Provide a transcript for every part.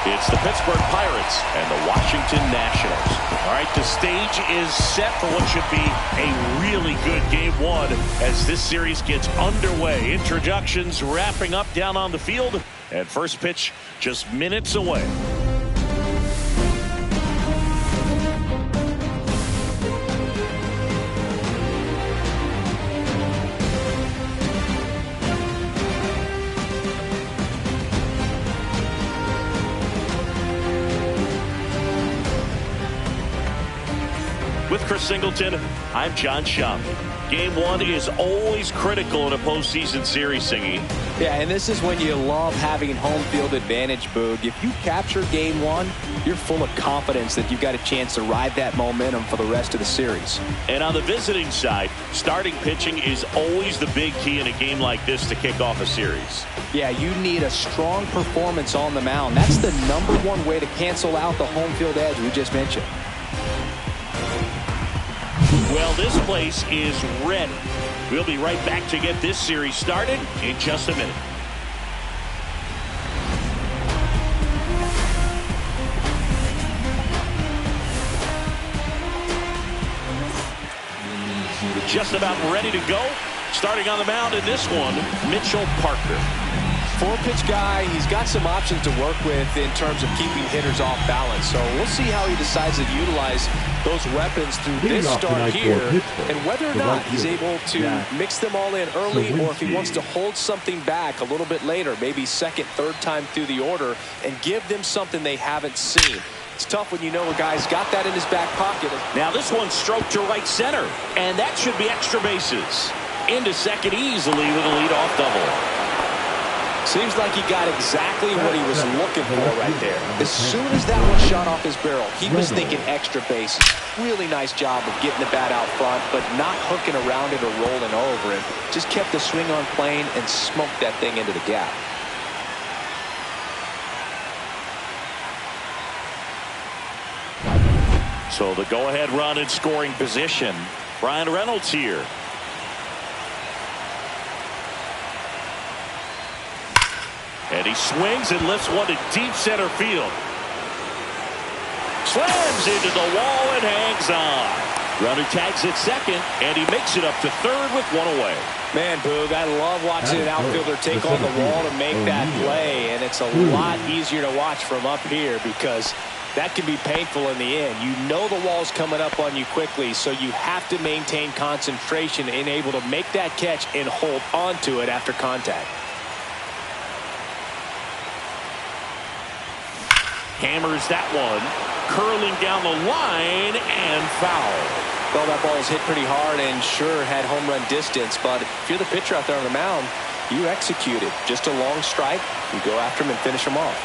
It's the Pittsburgh Pirates and the Washington Nationals. All right, the stage is set for what should be a really good game one as this series gets underway. Introductions wrapping up down on the field, and first pitch just minutes away. With Chris Singleton, I'm John Schaub. Game one is always critical in a postseason series, Singy. Yeah, and this is when you love having home field advantage, Boog. If you capture game one, you're full of confidence that you've got a chance to ride that momentum for the rest of the series. And on the visiting side, starting pitching is always the big key in a game like this to kick off a series. Yeah, you need a strong performance on the mound. That's the #1 way to cancel out the home field edge we just mentioned. Well, this place is ready. We'll be right back to get this series started in just a minute. Just about ready to go. Starting on the mound in this one, Mitchell Parker. Four-pitch guy, he's got some options to work with in terms of keeping hitters off balance. So we'll see how he decides to utilize those weapons through this start here, and whether or not he's able to mix them all in early, or if he wants to hold something back a little bit later, maybe second, third time through the order, and give them something they haven't seen. It's tough when you know a guy's got that in his back pocket. Now this one's stroked to right center, and that should be extra bases. Into second easily with a leadoff double. Seems like he got exactly what he was looking for right there. As soon as that one shot off his barrel, he was thinking extra bases. Really nice job of getting the bat out front, but not hooking around it or rolling over it. Just kept the swing on plane and smoked that thing into the gap. So the go-ahead run in scoring position. Brian Reynolds here. And he swings and lifts one to deep center field. Slams into the wall and hangs on. Runner tags at second, and he makes it up to third with one away. Man, Boog, I love watching an outfielder take on the wall to make that play, and it's a lot easier to watch from up here because that can be painful in the end. You know the wall's coming up on you quickly, so you have to maintain concentration and able to make that catch and hold on to it after contact. Hammers that one, curling down the line and foul. Well, that ball was hit pretty hard and sure had home run distance, but if you're the pitcher out there on the mound, you execute it. Just a long strike, you go after him and finish him off.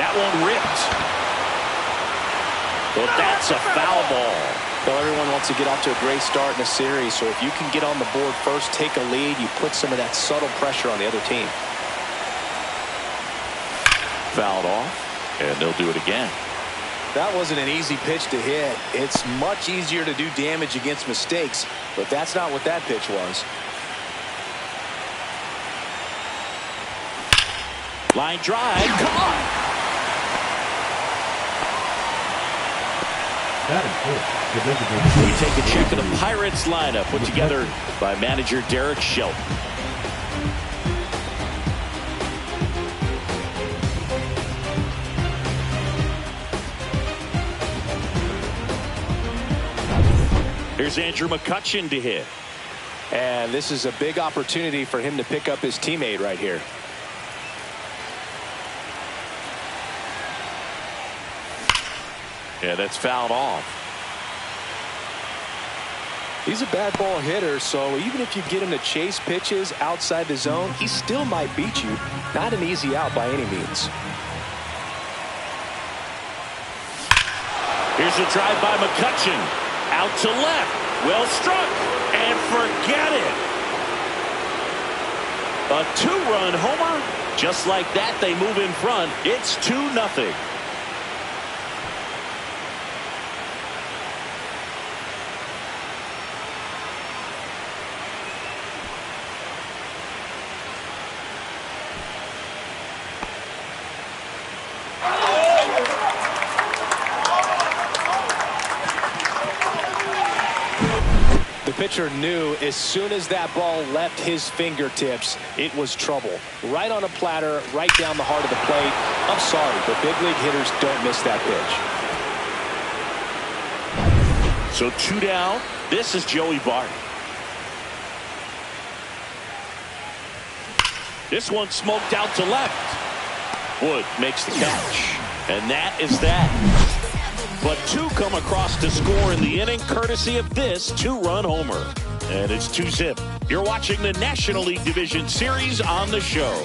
That one ripped. But that's a foul ball. Well, everyone wants to get off to a great start in a series, so if you can get on the board first, take a lead, you put some of that subtle pressure on the other team. Fouled off, and they'll do it again. That wasn't an easy pitch to hit. It's much easier to do damage against mistakes, but that's not what that pitch was. Line drive, caught. We take a check of the Pirates lineup put together by manager Derek Shelton. Here's Andrew McCutchen to hit. And this is a big opportunity for him to pick up his teammate right here. Yeah, that's fouled off. He's a bad ball hitter, so even if you get him to chase pitches outside the zone, he still might beat you. Not an easy out by any means. Here's a drive by McCutchen. Out to left. Well struck. And forget it. A two-run homer. Just like that, they move in front. It's 2-0. pitcher knew as soon as that ball left his fingertips, it was trouble. Right on a platter, right down the heart of the plate. I'm sorry, but big league hitters don't miss that pitch. So 2 down. This is Joey Bart. This one smoked out to left. Wood makes the catch. And that is that. But 2 come across to score in the inning, courtesy of this 2-run homer. And it's 2-zip. You're watching the National League Division Series on the show.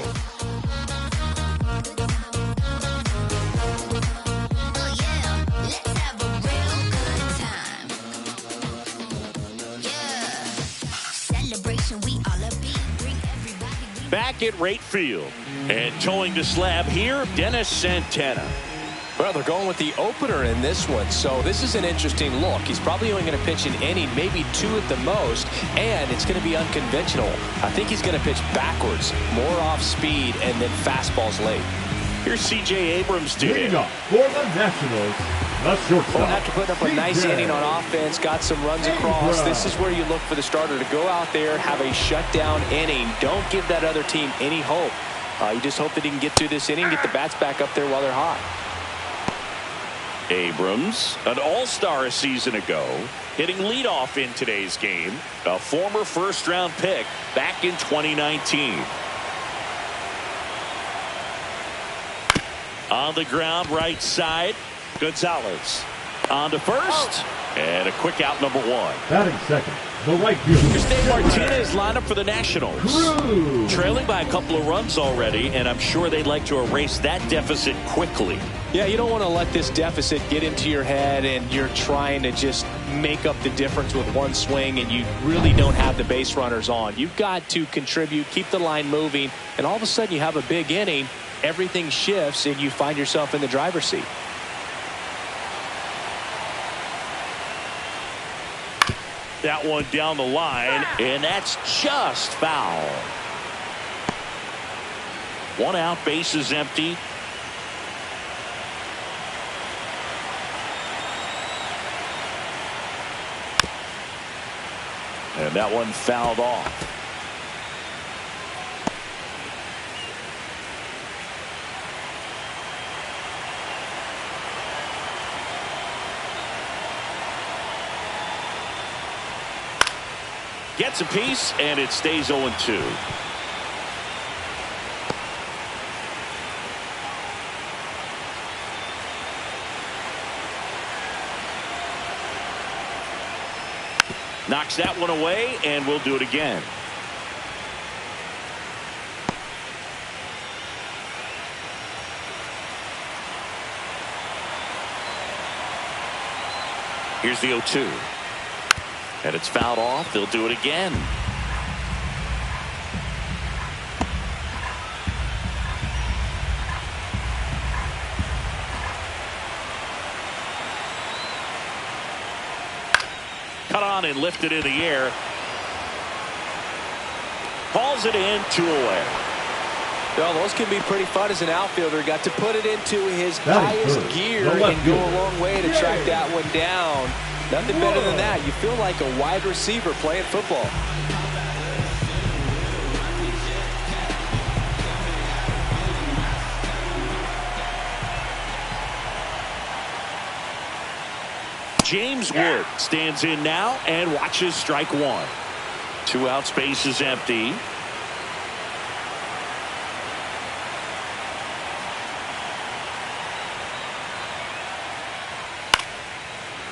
Back at right field. And towing the slab here, Dennis Santana. Well, they're going with the opener in this one, so this is an interesting look. He's probably only going to pitch an inning, maybe 2 at the most, and it's going to be unconventional. I think he's going to pitch backwards, more off speed, and then fastballs late. Here's C.J. Abrams to hit. For the Nationals, the shortstop. Well, after putting up a nice inning on offense, got some runs across, this is where you look for the starter to go out there, have a shutdown inning. Don't give that other team any hope. You just hope that he can get through this inning, get the bats back up there while they're hot. Abrams, an all-star a season ago, hitting leadoff in today's game, a former first-round pick back in 2019. On the ground, right side, Gonzalez. On to first, and a quick out, number 1. Batting second, the right fielder. Here's Dave Martinez lined up for the Nationals. Trailing by a couple of runs already, and I'm sure they'd like to erase that deficit quickly. Yeah, you don't want to let this deficit get into your head and you're trying to just make up the difference with one swing and you really don't have the base runners on. You've got to contribute, keep the line moving, and all of a sudden you have a big inning, everything shifts, and you find yourself in the driver's seat. That one down the line, and that's just foul. 1 out, bases empty. And that one fouled off. Gets a piece, and it stays 0-2. Knocks that one away, and we'll do it again. Here's the 0-2. And it's fouled off. They'll do it again. Cut on and lifted in the air. Hauls it in, 2 away. Well, those can be pretty fun as an outfielder. Got to put it into his highest gear and go a long way to track that one down. Nothing better than that. You feel like a wide receiver playing football. James Wood stands in now and watches strike 1. 2 out, space is empty.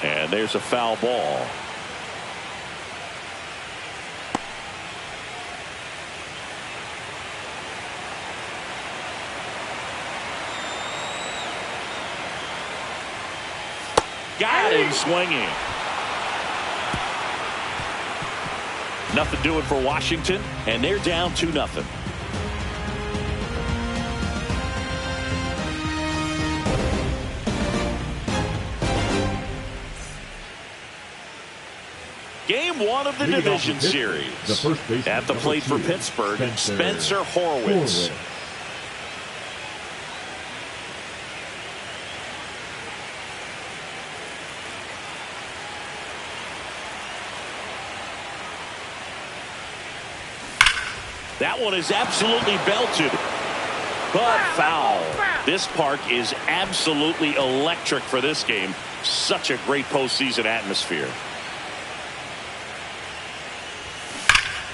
And there's a foul ball. Got him swinging. Nothing doing for Washington, and they're down 2-0. Game 1 of the division series. At the plate for Pittsburgh, Spencer Horwitz. That one is absolutely belted. But foul. This park is absolutely electric for this game. Such a great postseason atmosphere.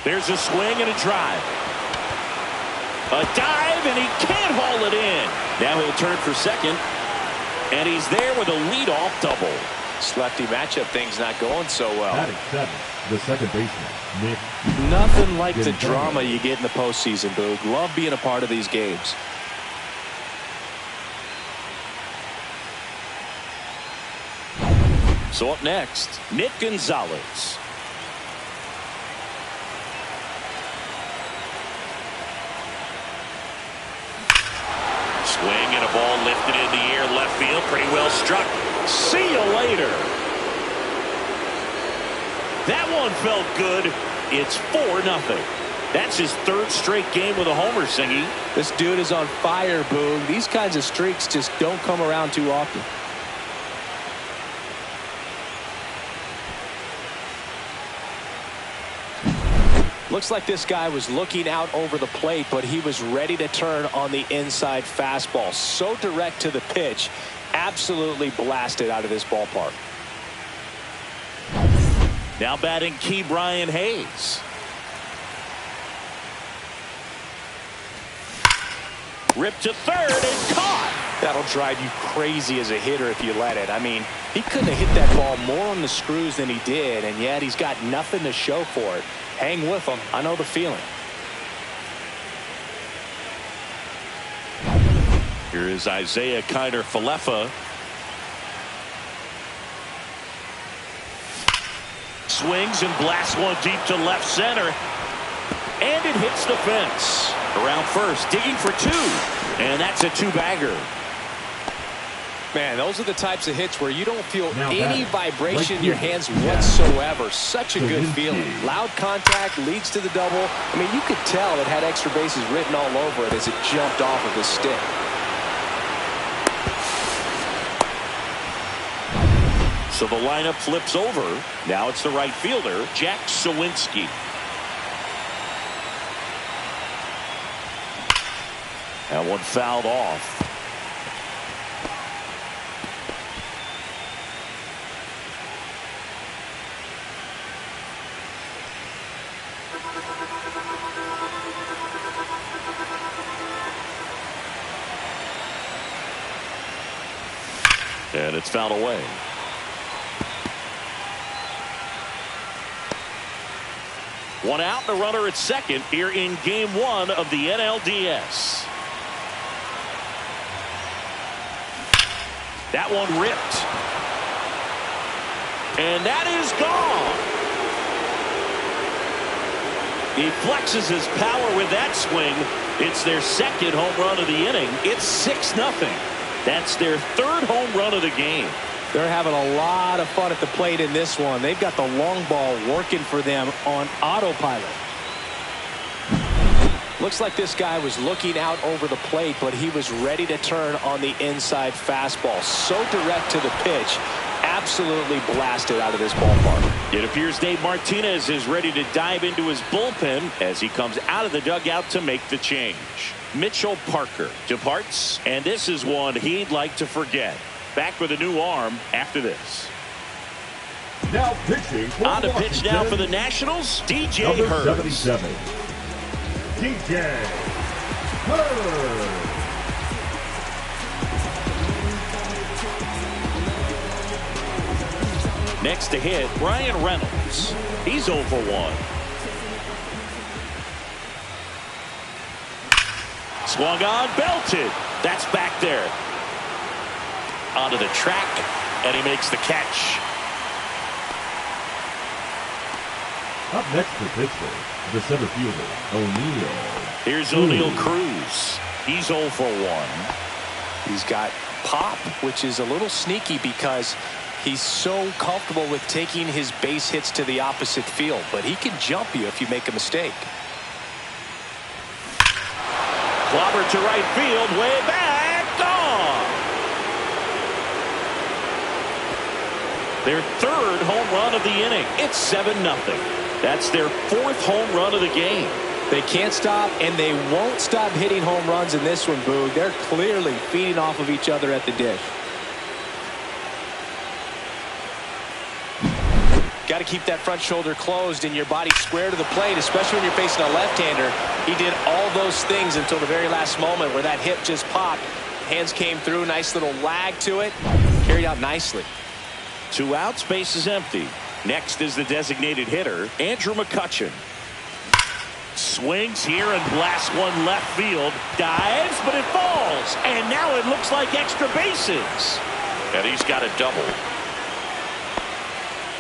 There's a swing and a drive. A dive, and he can't haul it in. Now he'll turn for second. And he's there with a leadoff double. This lefty matchup thing's not going so well. Batting seven, the second baseman, Nick. Nothing like the drama you get in the postseason, Boog. Love being a part of these games. So up next, Nick Gonzalez. Swing and a ball lifted in the air, left field, pretty well struck. See you later. That one felt good. It's 4-0. That's his third straight game with a homer, Singy. This dude is on fire, Boog. These kinds of streaks just don't come around too often. Looks like this guy was looking out over the plate, but he was ready to turn on the inside fastball. So direct to the pitch, absolutely blasted out of this ballpark. Now batting key Brian Hayes. Ripped to third and caught. That'll drive you crazy as a hitter if you let it. I mean, he couldn't have hit that ball more on the screws than he did, and yet he's got nothing to show for it. Hang with him. I know the feeling. Here is Isaiah Kiner-Falefa. Swings and blasts one deep to left center. And it hits the fence. Around first, digging for two. And that's a two-bagger. Man, those are the types of hits where you don't feel Now any back. vibration in Right your here. hands whatsoever. Such a good Kaminsky. feeling. Loud contact leads to the double. I mean, you could tell it had extra bases written all over it as it jumped off of his stick. So the lineup flips over. Now it's the right fielder, Jack Sawinski. That one fouled off. And it's fouled away. One out and a runner at second here in game one of the NLDS. That one ripped. And that is gone. He flexes his power with that swing. It's their second home run of the inning. It's 6-0. That's their third home run of the game. They're having a lot of fun at the plate in this one. They've got the long ball working for them on autopilot. Looks like this guy was looking out over the plate, but he was ready to turn on the inside fastball. So direct to the pitch, absolutely blasted out of this ballpark. It appears Dave Martinez is ready to dive into his bullpen as he comes out of the dugout to make the change. Mitchell Parker departs, and this is one he'd like to forget. Back with a new arm after this. Now pitching. On to pitch now for the Nationals, DJ Number Hurd. 77, DJ Hurd. Next to hit, Brian Reynolds. He's 0 for 1. Swung on, belted. That's back there. Onto the track, and he makes the catch. Up next for Pittsburgh, the center fielder, O'Neill. Here's O'Neill Cruz. He's 0 for 1. He's got pop, which is a little sneaky because he's so comfortable with taking his base hits to the opposite field, but he can jump you if you make a mistake. Clobber to right field, way back, gone. Their third home run of the inning. It's 7-0. That's their fourth home run of the game. They can't stop, and they won't stop hitting home runs in this one, Boog. They're clearly feeding off of each other at the dish. Got to keep that front shoulder closed and your body square to the plate, especially when you're facing a left-hander. He did all those things until the very last moment where that hip just popped. Hands came through, nice little lag to it. Carried out nicely. 2 outs, base is empty. Next is the designated hitter, Andrew McCutchen. Swings here and blasts one left field. Dives, but it falls. And now it looks like extra bases. And he's got a double.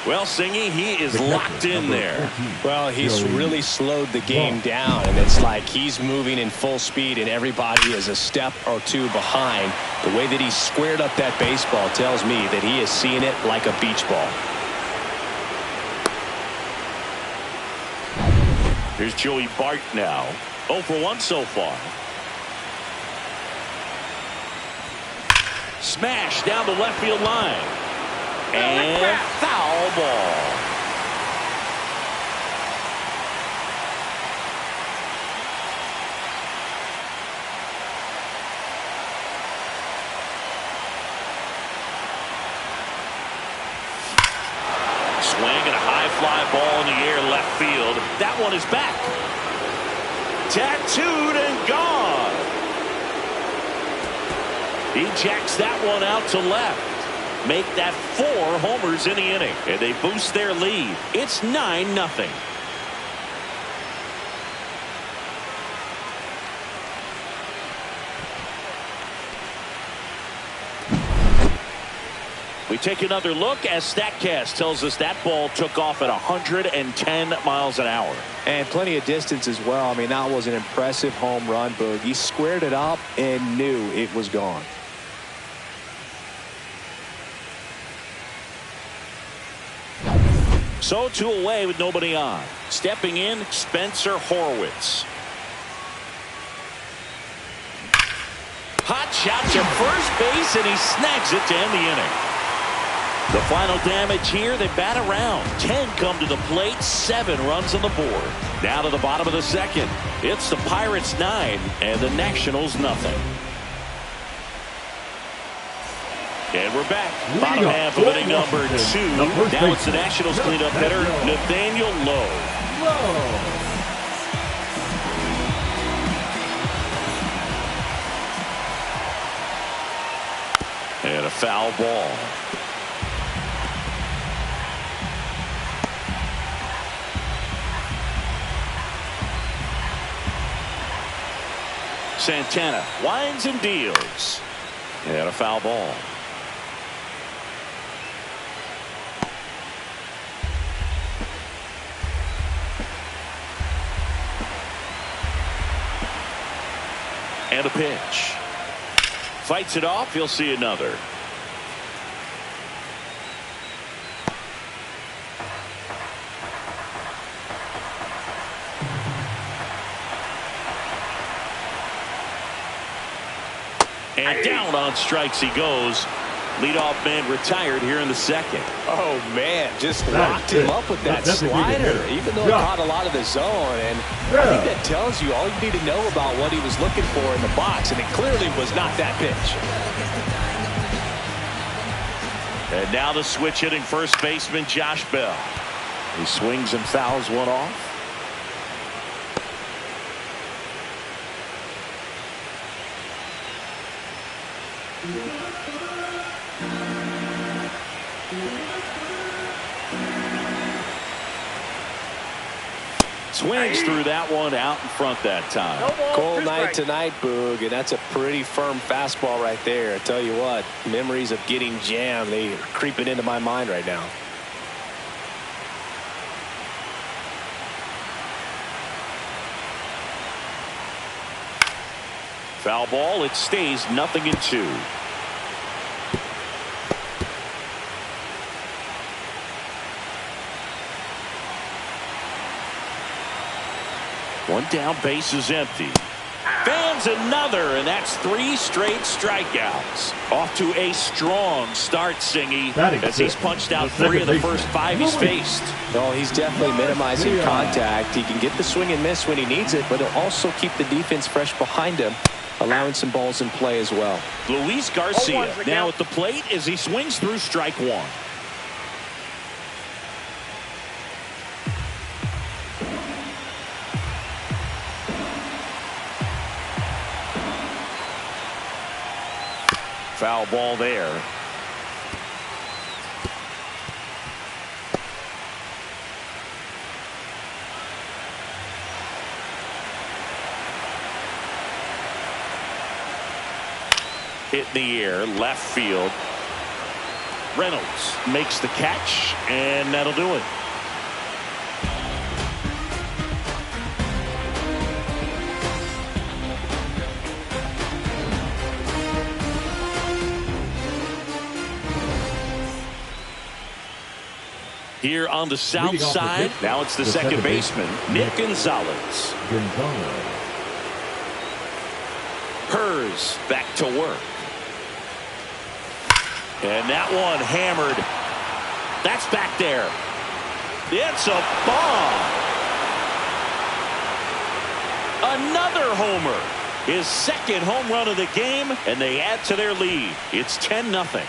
Well, Singy, he is locked in there. Well, he's really slowed the game down, and it's like he's moving in full speed, and everybody is a step or two behind. The way that he squared up that baseball tells me that he is seeing it like a beach ball. Here's Joey Bart now. 0 for 1 so far. Smash down the left field line. And foul ball. Swing and a high fly ball in the air left field. That one is back. Tattooed and gone. He jacks that one out to left. Make that 4 homers in the inning, and they boost their lead. It's 9-0. We take another look as StatCast tells us that ball took off at 110 miles an hour. And plenty of distance as well. I mean, that was an impressive home run, Boog. He squared it up and knew it was gone. So 2 away with nobody on. Stepping in, Spencer Horwitz. Hot shot to first base, and he snags it to end the inning. The final damage here, they bat around. 10 come to the plate, 7 runs on the board. Down to the bottom of the second. It's the Pirates 9 and the Nationals nothing. And we're back. Bottom half of inning number 2. Now it's the Nationals cleanup hitter, Nathaniel Lowe. And a foul ball. Santana winds and deals. And a foul ball. And a pitch. Fights it off. You'll see another. And down on strikes he goes. Leadoff man retired here in the second. Oh, man, just locked him up with that slider, even though it caught a lot of the zone. And I think that tells you all you need to know about what he was looking for in the box, and it clearly was not that pitch. And now the switch hitting first baseman Josh Bell. He swings and fouls one off. Swings through that one out in front that time. Cold night tonight, Boog, and that's a pretty firm fastball right there. I tell you what, memories of getting jammed, they are creeping into my mind right now. Foul ball. It stays 0-2. One down, base is empty. Fans another, and that's 3 straight strikeouts. Off to a strong start, Singy, as he's punched out 3 of the first 5 he's faced. No, he's definitely minimizing contact. He can get the swing and miss when he needs it, but he'll also keep the defense fresh behind him, allowing some balls in play as well. Luis Garcia now at the plate as he swings through strike 1. Foul ball there. Hit in the air, left field. Reynolds makes the catch, and that'll do it. Here on the south side, now it's the second baseman, Nick Gonzalez. Hers back to work. And that one hammered. That's back there. It's a bomb. Another homer. His second home run of the game, and they add to their lead. It's 10-0.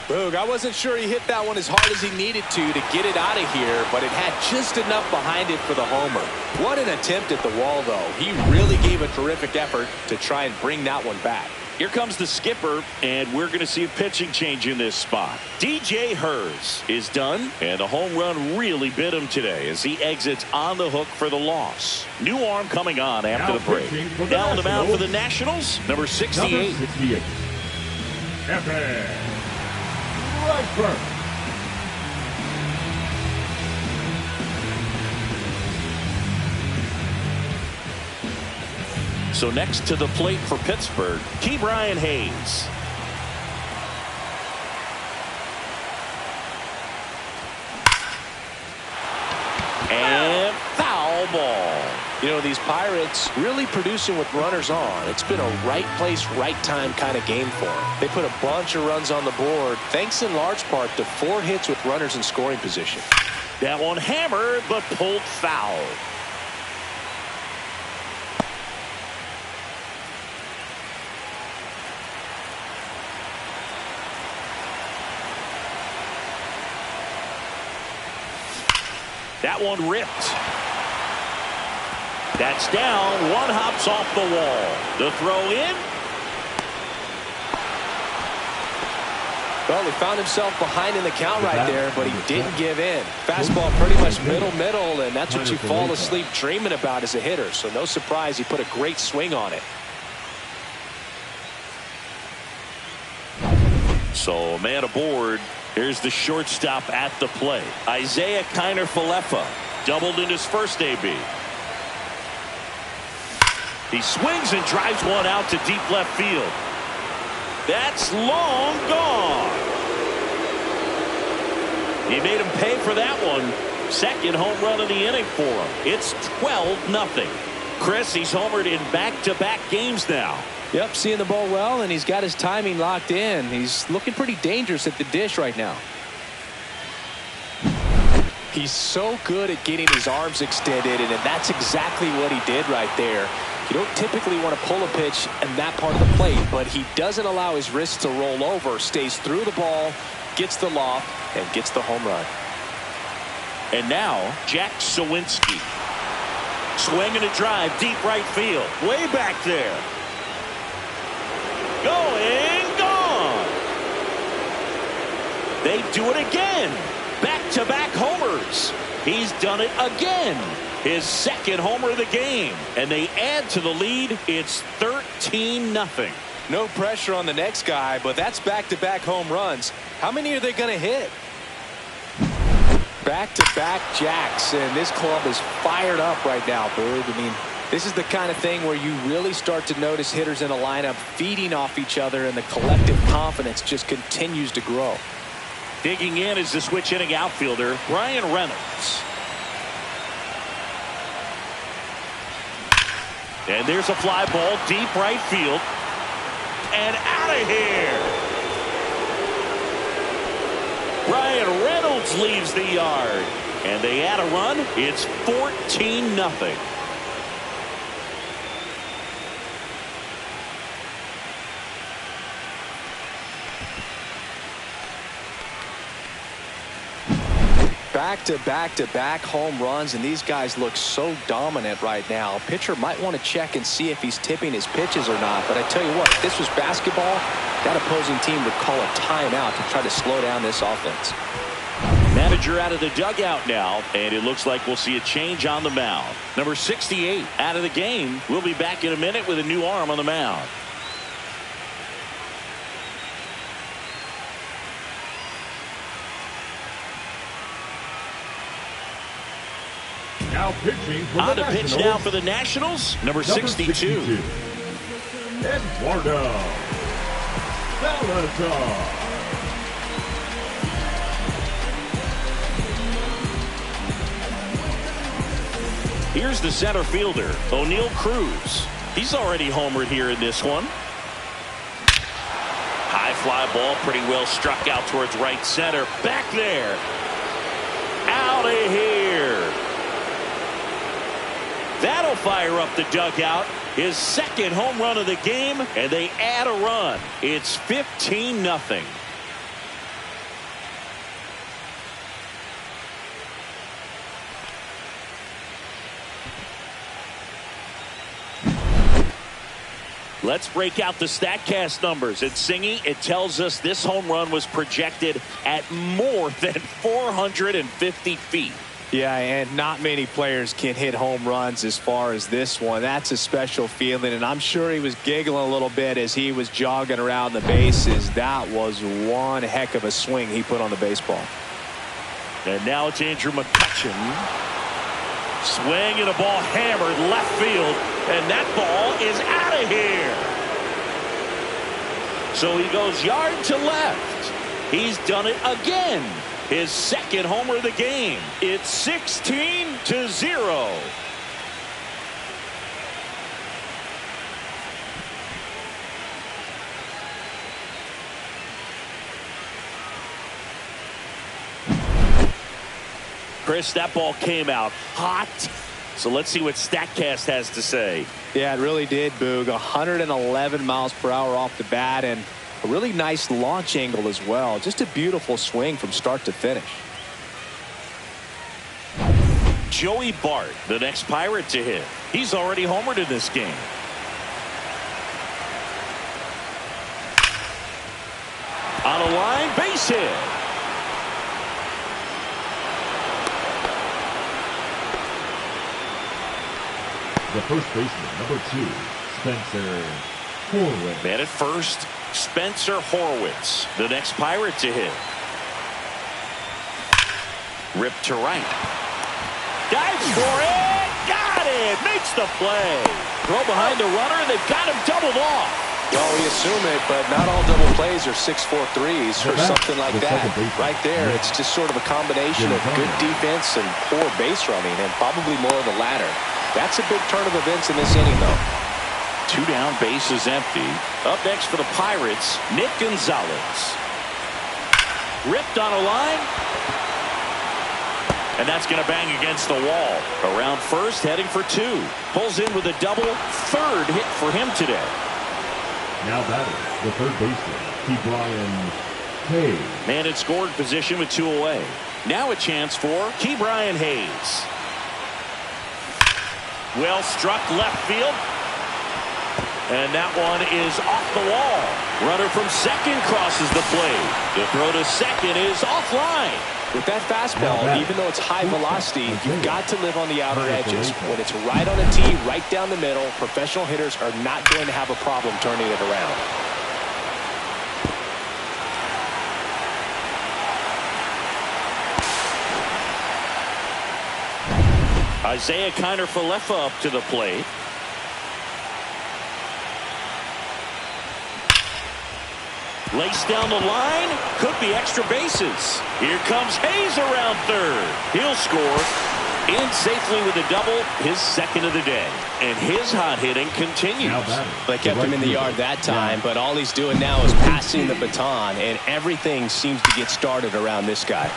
Boog, I wasn't sure he hit that one as hard as he needed to get it out of here, but it had just enough behind it for the homer. What an attempt at the wall, though. He really gave a terrific effort to try and bring that one back. Here comes the skipper, and we're going to see a pitching change in this spot. DJ Hers is done, and the home run really bit him today as he exits on the hook for the loss. New arm coming on after the break. Now on the mound for the Nationals, number 68. Right first. So next to the plate for Pittsburgh, Brian Hayes. And foul ball. You know, these Pirates really producing with runners on. It's been a right place, right time kind of game for them. They put a bunch of runs on the board, thanks in large part to 4 hits with runners in scoring position. That one hammered, but pulled foul. That one ripped. That's down. One hops off the wall. The throw in. Well, he found himself behind in the count right there, but he didn't give in. Fastball pretty much middle, and that's what you fall asleep dreaming about as a hitter. So no surprise he put a great swing on it. So a man aboard. Here's the shortstop at the plate. Isaiah Kiner-Falefa doubled in his first AB. He swings and drives one out to deep left field. That's long gone. He made him pay for that one. Second home run of the inning for him. It's 12-0. Chris, he's homered in back-to-back games now. Yep, seeing the ball well, and he's got his timing locked in. He's looking pretty dangerous at the dish right now. He's so good at getting his arms extended, and that's exactly what he did right there. You don't typically want to pull a pitch in that part of the plate, but he doesn't allow his wrists to roll over, stays through the ball, gets the loft, and gets the home run. And now, Jack Sawinski. Swinging a drive, deep right field. Way back there. Going, gone. They do it again. Back-to-back homers. He's done it again. His second homer of the game. And they add to the lead. It's 13-0. No pressure on the next guy, but that's back-to-back home runs. How many are they going to hit? Back-to-back jacks, and this club is fired up right now, Boog. I mean, This is the kind of thing where you really start to notice hitters in a lineup feeding off each other, and the collective confidence just continues to grow. Digging in is the switch inning outfielder, Bryan Reynolds. And there's a fly ball deep right field. And out of here. Bryan Reynolds leaves the yard. And they add a run. It's 14-0. Back-to-back home runs, and these guys look so dominant right now. Pitcher might want to check and see if he's tipping his pitches or not. But I tell you what, if this was basketball, that opposing team would call a timeout to try to slow down this offense. Manager out of the dugout now, and it looks like we'll see a change on the mound. Number 68 out of the game. We'll be back in a minute with a new arm on the mound. Now pitching for on the to pitch now for the Nationals, number 62. Eduardo Salazar. Here's the center fielder, O'Neal Cruz. He's already homered here in this one. High fly ball, pretty well struck out towards right center. Back there. Out of here. That'll fire up the dugout. His second home run of the game, and they add a run. It's 15-0. Let's break out the StatCast numbers. At Singy, it tells us this home run was projected at more than 450 feet. Yeah, and not many players can hit home runs as far as this one. That's a special feeling, and I'm sure he was giggling a little bit as he was jogging around the bases. That was one heck of a swing he put on the baseball. And now it's Andrew McCutchen. Swing and a ball hammered left field, and that ball is out of here. So he goes yard to left. He's done it again. His second homer of the game. It's 16-0. Chris, that ball came out hot. So let's see what StatCast has to say. Yeah, it really did, Boog. 111 miles per hour off the bat, and a really nice launch angle as well. Just a beautiful swing from start to finish. Joey Bart, the next Pirate to hit. He's already homered in this game. On a line, base hit. The first baseman, number 2, Spencer Horwitz. Man at first, Spencer Horwitz, the next Pirate to hit. Ripped to right. Dives for it. Got it. Makes the play. Throw behind the runner. They've got him doubled off. Well, we assume it, but not all double plays are 6-4 threes or something like that. Right there, it's just sort of a combination of good defense and poor base running, and probably more of the latter. That's a big turn of events in this inning, though. 2 down, bases empty. Up next for the Pirates, Nick Gonzalez. Ripped on a line. And that's going to bang against the wall. Around first, heading for 2. Pulls in with a double. Third hit for him today. Now batting, the third baseman, Ke'Bryan Hayes. Man in scoring position with 2 away. Now a chance for Ke'Bryan Hayes. Well struck left field. And that one is off the wall. Runner from second crosses the plate. The throw to second is offline. With that fastball, even though it's high velocity, you've got to live on the outer edges. When it's right on a tee, right down the middle, professional hitters are not going to have a problem turning it around. Isaiah Kiner-Falefa up to the plate. Laced down the line. Could be extra bases. Here comes Hayes around third. He'll score. In safely with a double, his second of the day. And his hot hitting continues. They kept him in the yard that time, but all he's doing now is passing the baton, and everything seems to get started around this guy.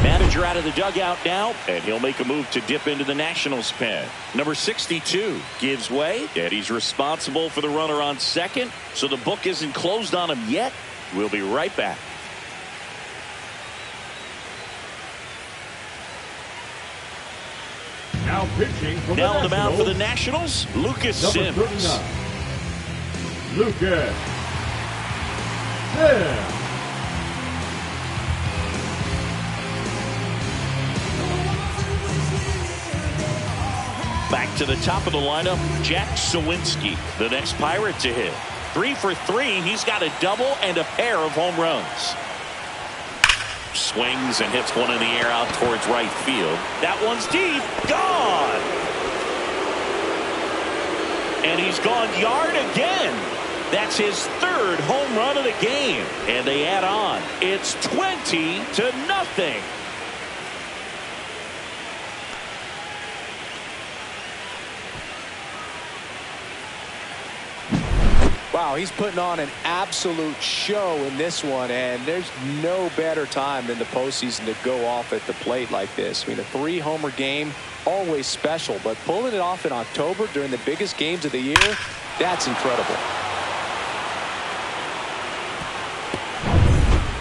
Manager out of the dugout now, and he'll make a move to dip into the Nationals pen. Number 62 gives way, and he's responsible for the runner on second, so the book isn't closed on him yet. We'll be right back. Now pitching for now the on the mound for the Nationals, Lucas Sims. 39. Lucas Sims. Back to the top of the lineup, Jack Sawinski, the next Pirate to hit. 3 for 3. He's got a double and a pair of home runs. Swings and hits one in the air out towards right field. That one's deep. Gone. And he's gone yard again. That's his third home run of the game. And they add on. It's 20-0. Wow, he's putting on an absolute show in this one, and there's no better time than the postseason to go off at the plate like this. I mean, a 3-homer game, always special, but pulling it off in October during the biggest games of the year, that's incredible.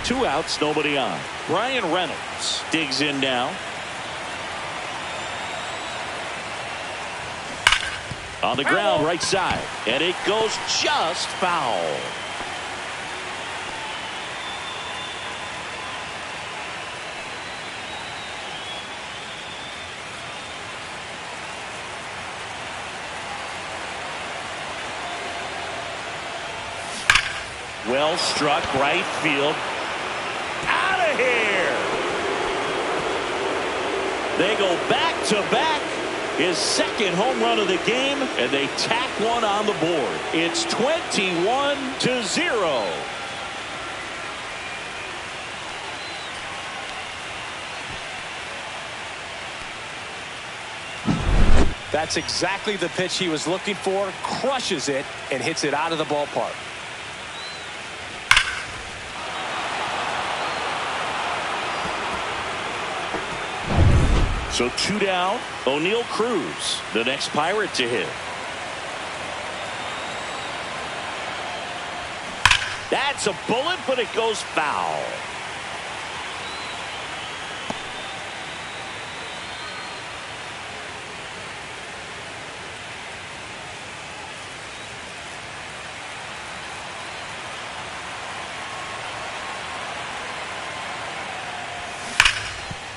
2 outs, nobody on. Brian Reynolds digs in now. On the ground, right side, and it goes just foul. Well struck, right field. Out of here. They go back to back. His second home run of the game, and they tack one on the board. It's 21-0. That's exactly the pitch he was looking for. Crushes it and hits it out of the ballpark. So 2 down. O'Neal Cruz, the next Pirate to hit. That's a bullet, but it goes foul.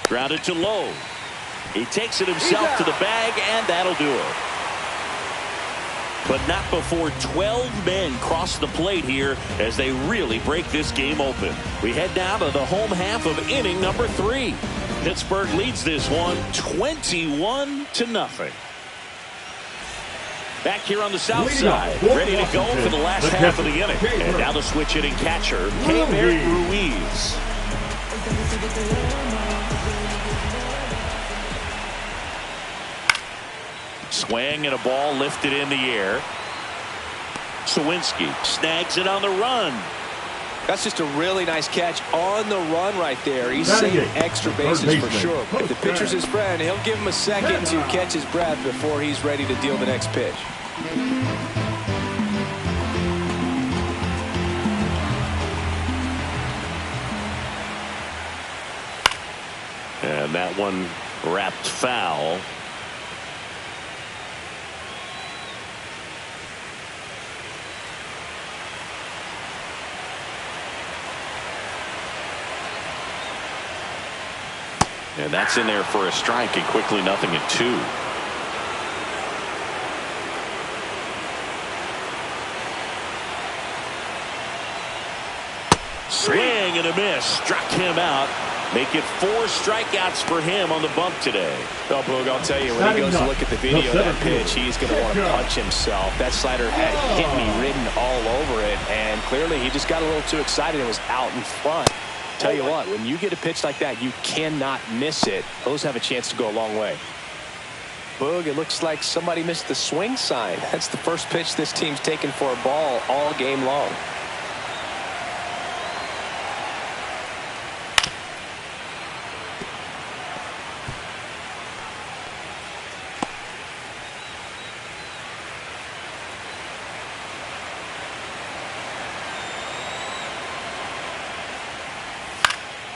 Grounded to low. He takes it himself to the bag, and that'll do it. But not before 12 men cross the plate here as they really break this game open. We head down to the home half of inning number 3. Pittsburgh leads this one 21-0. Back here on the south side, ready to go for the last half of the inning. And now the switch hitting catcher, K-Merrick Ruiz. Swing and a ball lifted in the air. Sawinski snags it on the run. That's just a really nice catch on the run right there. He's saving extra bases for sure. If the pitcher's his friend, he'll give him a second to catch his breath before he's ready to deal the next pitch. And that one wrapped foul. And that's in there for a strike, and quickly 0-2. Swing and a miss. Struck him out. Make it 4 strikeouts for him on the bump today. Well, Boog, I'll tell you, when he goes to look at the video of that pitch, he's going to want to punch himself. That slider had hit me written all over it, and clearly he just got a little too excited and was out in front. Tell you what, when you get a pitch like that, you cannot miss it. Those have a chance to go a long way. Boog, it looks like somebody missed the swing sign. That's the first pitch this team's taken for a ball all game long.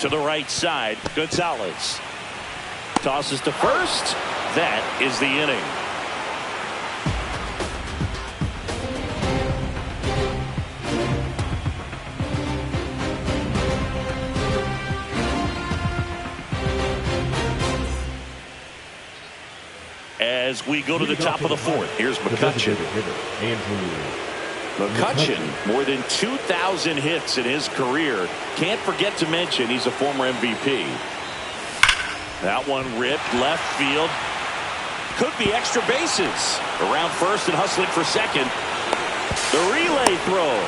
To the right side, Gonzalez tosses to first. That is the inning. As we go to the top of the 4th, here's McCutchen. McCutchen, more than 2,000 hits in his career. Can't forget to mention he's a former MVP. That one ripped left field. Could be extra bases. Around first and hustling for second. The relay throw.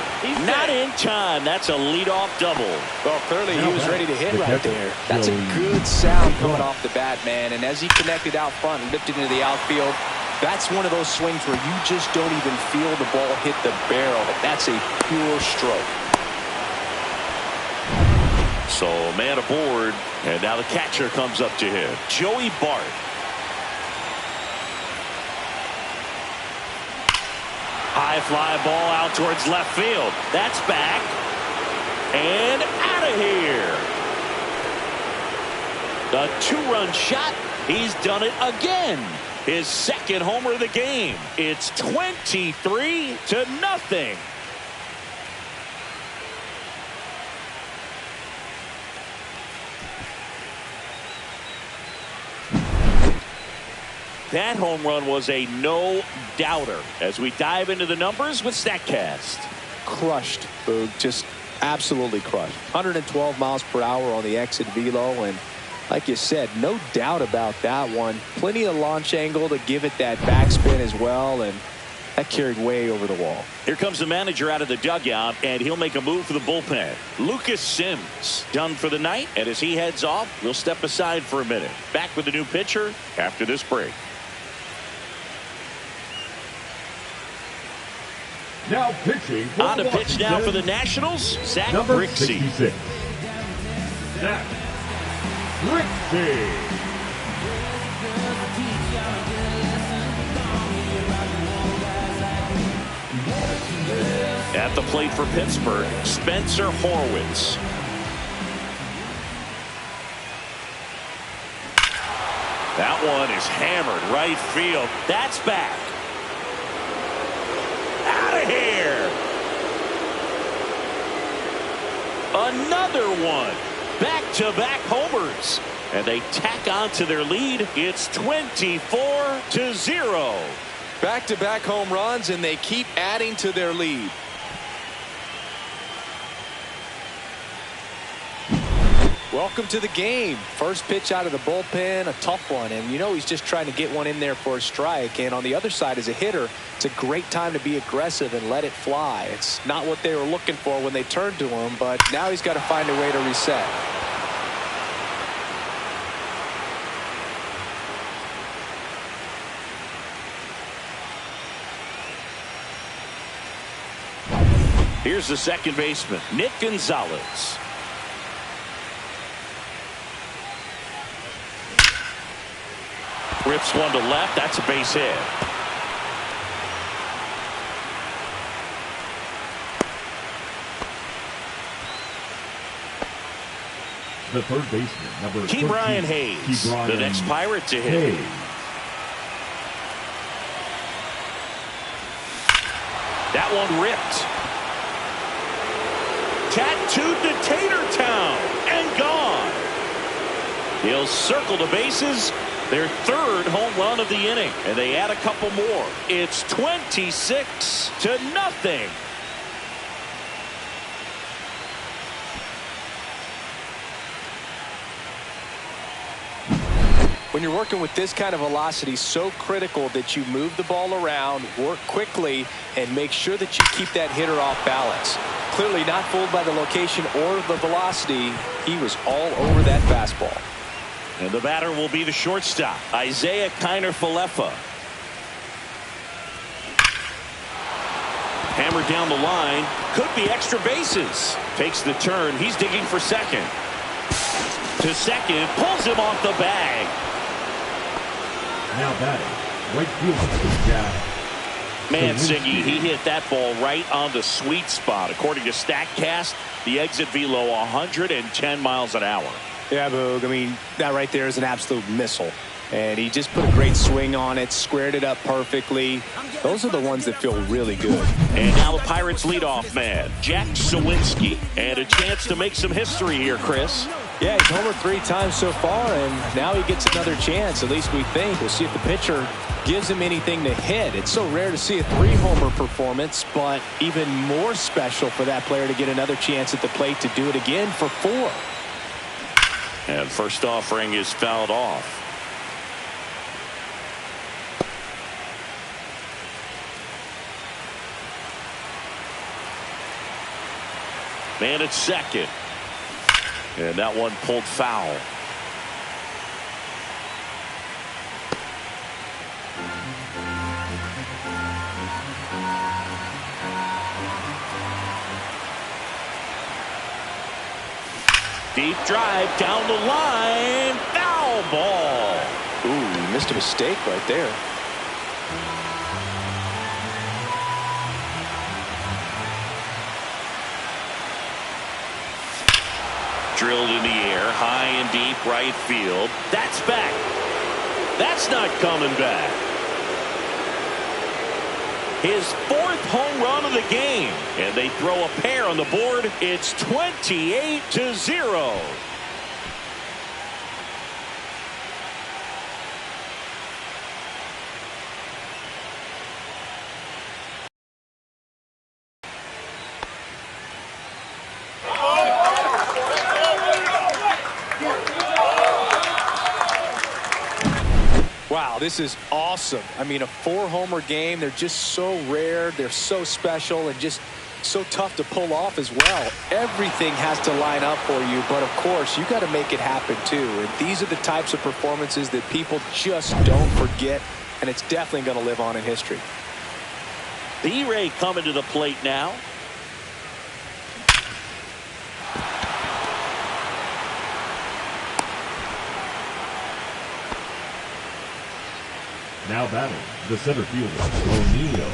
Not in time. That's a leadoff double. Well, clearly he was ready to hit right there. That's a good sound coming off the bat, man. And as he connected out front and ripped it into the outfield, that's one of those swings where you just don't even feel the ball hit the barrel. That's a pure stroke. So man aboard, and now the catcher comes up to him. Joey Bart. High fly ball out towards left field. That's back. And out of here. The 2-run shot. He's done it again. His second homer of the game. It's 23-0. That home run was a no-doubter. As we dive into the numbers with StatCast. Crushed, Boog. Just absolutely crushed. 112 miles per hour on the exit velo, and like you said, no doubt about that one. Plenty of launch angle to give it that backspin as well, and that carried way over the wall. Here comes the manager out of the dugout, and he'll make a move for the bullpen. Lucas Sims done for the night, and as he heads off, we'll step aside for a minute. Back with the new pitcher after this break. Now pitching. On the pitch now for the Nationals, Zach Grixey. Zach Grixey. At the plate for Pittsburgh, Spencer Horwitz. That one is hammered right field. That's back. Out of here. Another one. Back-to-back homers. And they tack on to their lead. It's 24-0. Back-to-back home runs, and they keep adding to their lead. Welcome to the game. First pitch out of the bullpen, a tough one, and you know he's just trying to get one in there for a strike. And on the other side, as a hitter, it's a great time to be aggressive and let it fly. It's not what they were looking for when they turned to him, but now he's got to find a way to reset. Here's the second baseman, Nick Gonzalez. Rips one to left. That's a base hit. The third baseman, number Ke'Bryan Hayes, the next Pirate to hit. That one ripped. Tattooed to Tatertown and gone. He'll circle the bases. Their third home run of the inning, and they add a couple more. It's 26-0. When you're working with this kind of velocity, so critical that you move the ball around, work quickly, and make sure that you keep that hitter off balance. Clearly not fooled by the location or the velocity. He was all over that fastball. And the batter will be the shortstop, Isaiah Kiner-Falefa. Hammered down the line. Could be extra bases. Takes the turn. He's digging for second. To second. Pulls him off the bag. Now batting, right fielder, Jack. Mansingy, he hit that ball right on the sweet spot. According to StatCast, the exit velo 110 miles an hour. Yeah, Boog. I mean, that right there is an absolute missile. And he just put a great swing on it, squared it up perfectly. Those are the ones that feel really good. And now the Pirates leadoff man, Jack Suwinski. And a chance to make some history here, Chris. Yeah, he's homered 3 times so far, and now he gets another chance, at least we think. We'll see if the pitcher gives him anything to hit. It's so rare to see a 3-homer performance, but even more special for that player to get another chance at the plate to do it again for 4. And first offering is fouled off. Man at second. And that one pulled foul. Deep drive down the line. Foul ball. Ooh, he missed a mistake right there. Drilled in the air, high and deep right field. That's back. That's not coming back. His 4th home run of the game. And they throw a pair on the board. It's 28-0. Wow, this is awesome. I mean, a 4-homer game. They're just so rare. They're so special and just so tough to pull off as well. Everything has to line up for you, but of course, you got to make it happen too. And these are the types of performances that people just don't forget, and it's definitely going to live on in history. B-Ray coming to the plate now. Now batting, the center fielder, O'Neill.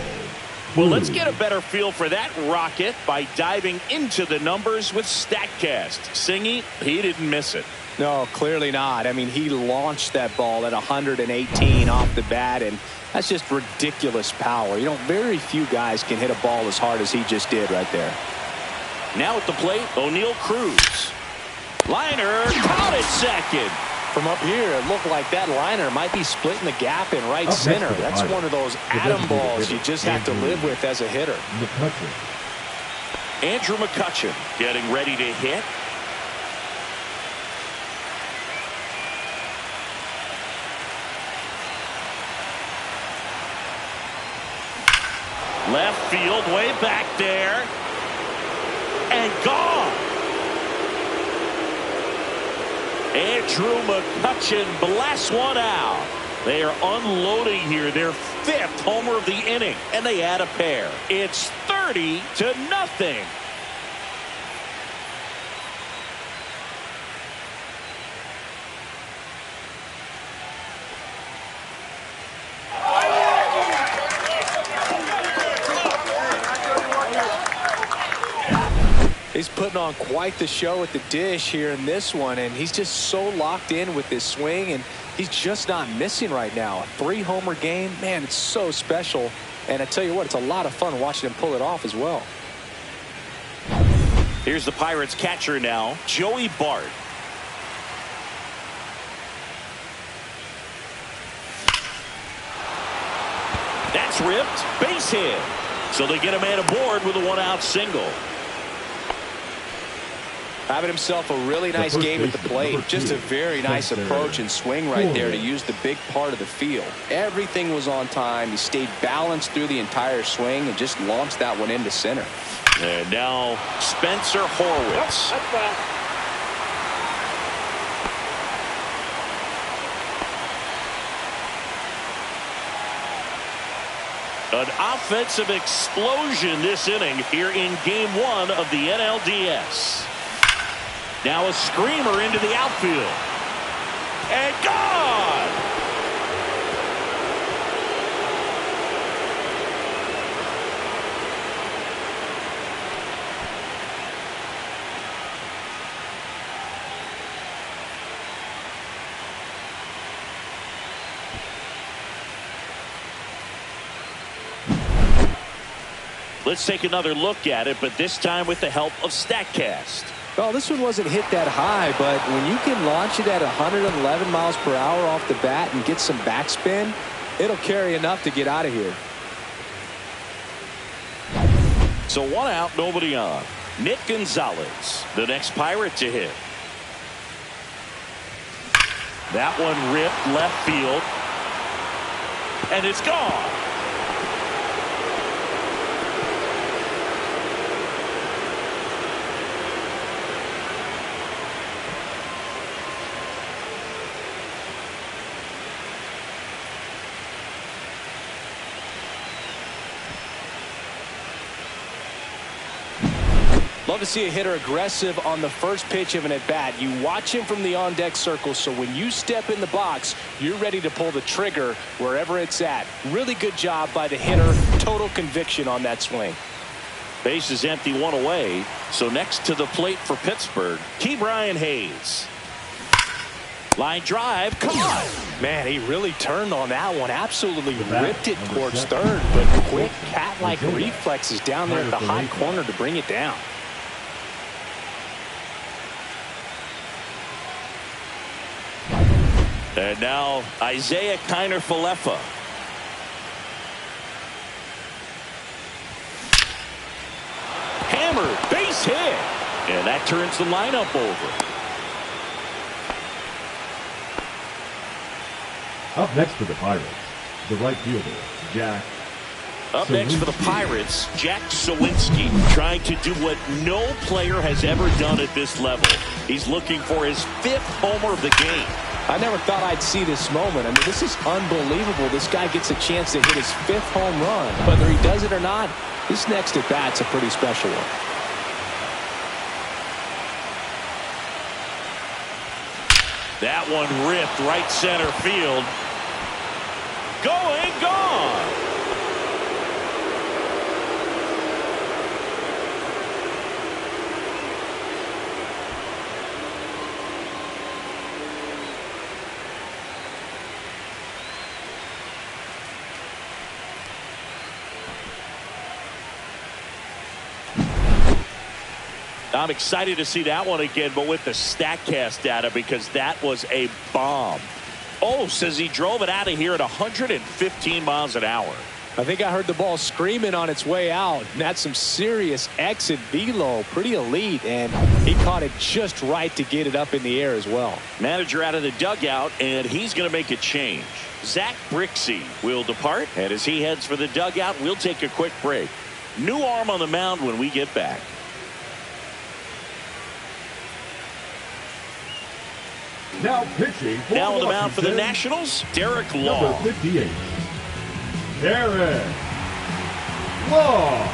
Well, let's get a better feel for that rocket by diving into the numbers with StatCast. Singy, he didn't miss it. No, clearly not. I mean, he launched that ball at 118 off the bat, and that's just ridiculous power. You know, very few guys can hit a ball as hard as he just did right there. Now at the plate, O'Neill Cruz. Liner, caught at second. From up here, it looked like that liner might be splitting the gap in right center. That's one of those atom balls you just have to live with as a hitter. Andrew McCutchen getting ready to hit. Left field, way back there. And gone. Andrew McCutchen blasts one out. They are unloading here their 5th homer of the inning, and they add a pair. It's 30-0. He's putting on quite the show at the dish here in this one, and he's just so locked in with his swing, and he's just not missing right now. A 3-homer game, man, it's so special. And I tell you what, it's a lot of fun watching him pull it off as well. Here's the Pirates catcher now, Joey Bart. That's ripped, base hit. So they get a man aboard with a 1-out single. Having himself a really nice game at the plate. Just a very nice approach and swing right there to use the big part of the field. Everything was on time. He stayed balanced through the entire swing and just launched that one into center. And now Spencer Horwitz. That's fast. An offensive explosion this inning here in Game 1 of the NLDS. Now a screamer into the outfield. And gone! Let's take another look at it, but this time with the help of StatCast. Well, this one wasn't hit that high, but when you can launch it at 111 miles per hour off the bat and get some backspin, it'll carry enough to get out of here. So 1 out, nobody on. Nick Gonzalez, the next Pirate to hit. That one ripped left field. And it's gone. Love to see a hitter aggressive on the first pitch of an at-bat. You watch him from the on-deck circle, so when you step in the box, you're ready to pull the trigger wherever it's at. Really good job by the hitter. Total conviction on that swing. Base is empty, 1 away. So next to the plate for Pittsburgh, Ke'Bryan Hayes. Line drive, caught. Man, he really turned on that one. Absolutely ripped it towards third, but quick cat-like reflexes down there at the high corner to bring it down. And now Isaiah Kiner-Falefa. Hammered, base hit. And that turns the lineup over. Up next for the Pirates, the right fielder, Jack. Up next for the Pirates, Jack Suwinski, trying to do what no player has ever done at this level. He's looking for his 5th homer of the game. I never thought I'd see this moment. I mean, this is unbelievable. This guy gets a chance to hit his 5th home run. Whether he does it or not, this next at bat's a pretty special one. That one ripped right center field. Going, gone. I'm excited to see that one again, but with the StatCast data, because that was a bomb. Oh, says he drove it out of here at 115 miles an hour. I think I heard the ball screaming on its way out. And that's some serious exit velo. Pretty elite, and he caught it just right to get it up in the air as well. Manager out of the dugout, and he's going to make a change. Zach Brixey will depart, and as he heads for the dugout, we'll take a quick break. New arm on the mound when we get back. Now pitching for now on the mound for the Nationals, Derek Law. Number 58, Derek Law.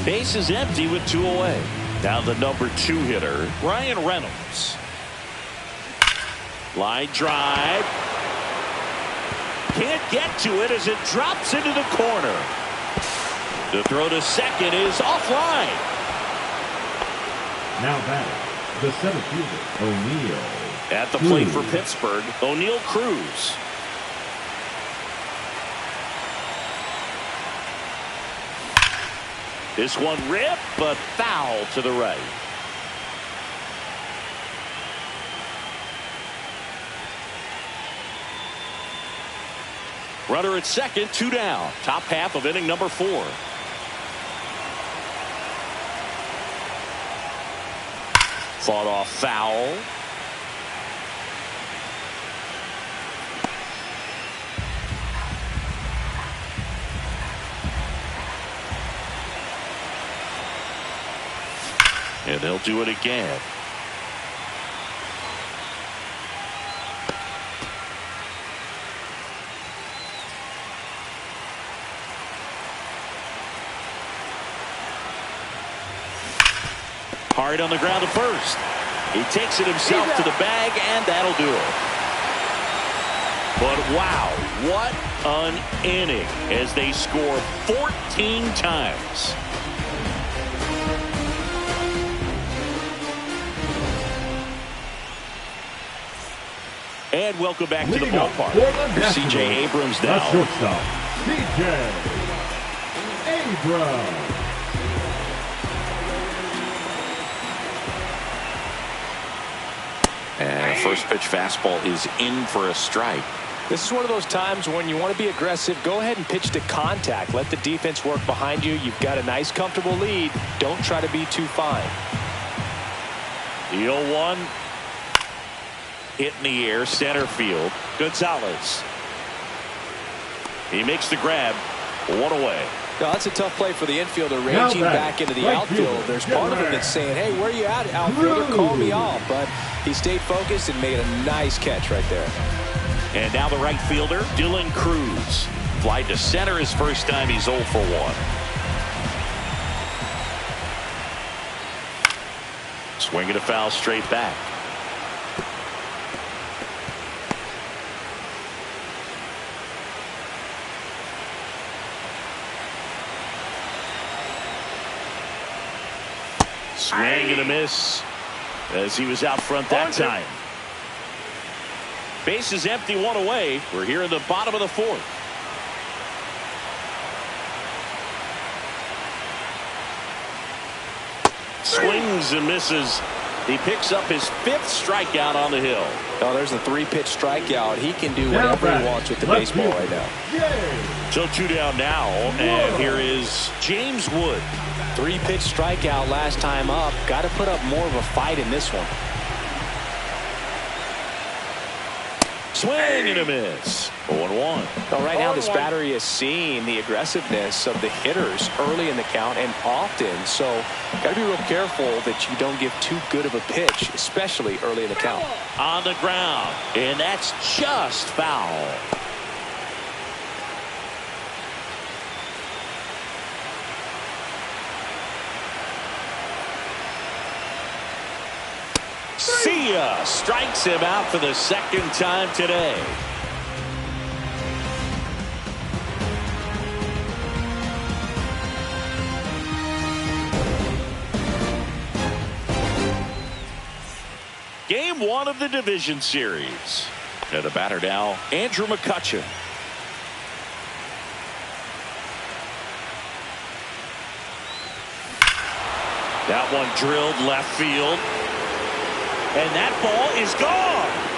Base is empty with 2 away. Now the number 2 hitter, Ryan Reynolds. Line drive. Can't get to it as it drops into the corner. The throw to second is offline. Now batting, the center fielder, O'Neill. At the plate for Pittsburgh, O'Neill Cruz. This one ripped, but foul to the right. Runner at second, 2 down. Top half of inning number 4. Fought off foul. And they'll do it again. Hard on the ground to first. He takes it himself to the bag, and that'll do it. But wow, what an inning as they score 14 times. And welcome back to the ballpark. C.J. Abrams now. Shortstop, C.J. Abrams. And first pitch fastball is in for a strike. This is one of those times when you want to be aggressive. Go ahead and pitch to contact. Let the defense work behind you. You've got a nice, comfortable lead. Don't try to be too fine. The 0-1. Hit in the air, center field. Gonzalez. He makes the grab. 1 away. No, that's a tough play for the infielder, ranging back into the outfield. There's part of him that's saying, hey, where you at, outfielder? Call me off. But he stayed focused and made a nice catch right there. And now the right fielder, Dylan Cruz. Fly to center his first time. He's 0 for 1. Swinging a foul straight back. Swing and a miss as he was out front that time. Base is empty, 1 away. We're here in the bottom of the 4th. Swings and misses. He picks up his 5th strikeout on the hill. Oh, there's a 3-pitch strikeout. He can do whatever he wants with the baseball right now. So 2 down now, and here is James Wood. 3-pitch strikeout last time up. Got to put up more of a fight in this one. Swing and a miss. 0-1. Well, right now this battery is seeing the aggressiveness of the hitters early in the count and often. So got to be real careful that you don't give too good of a pitch, especially early in the count. On the ground, and that's just foul. See ya. Strikes him out for the 2nd time today. Game 1 of the division series. And the batter now, Andrew McCutchen. That one drilled left field. And that ball is gone.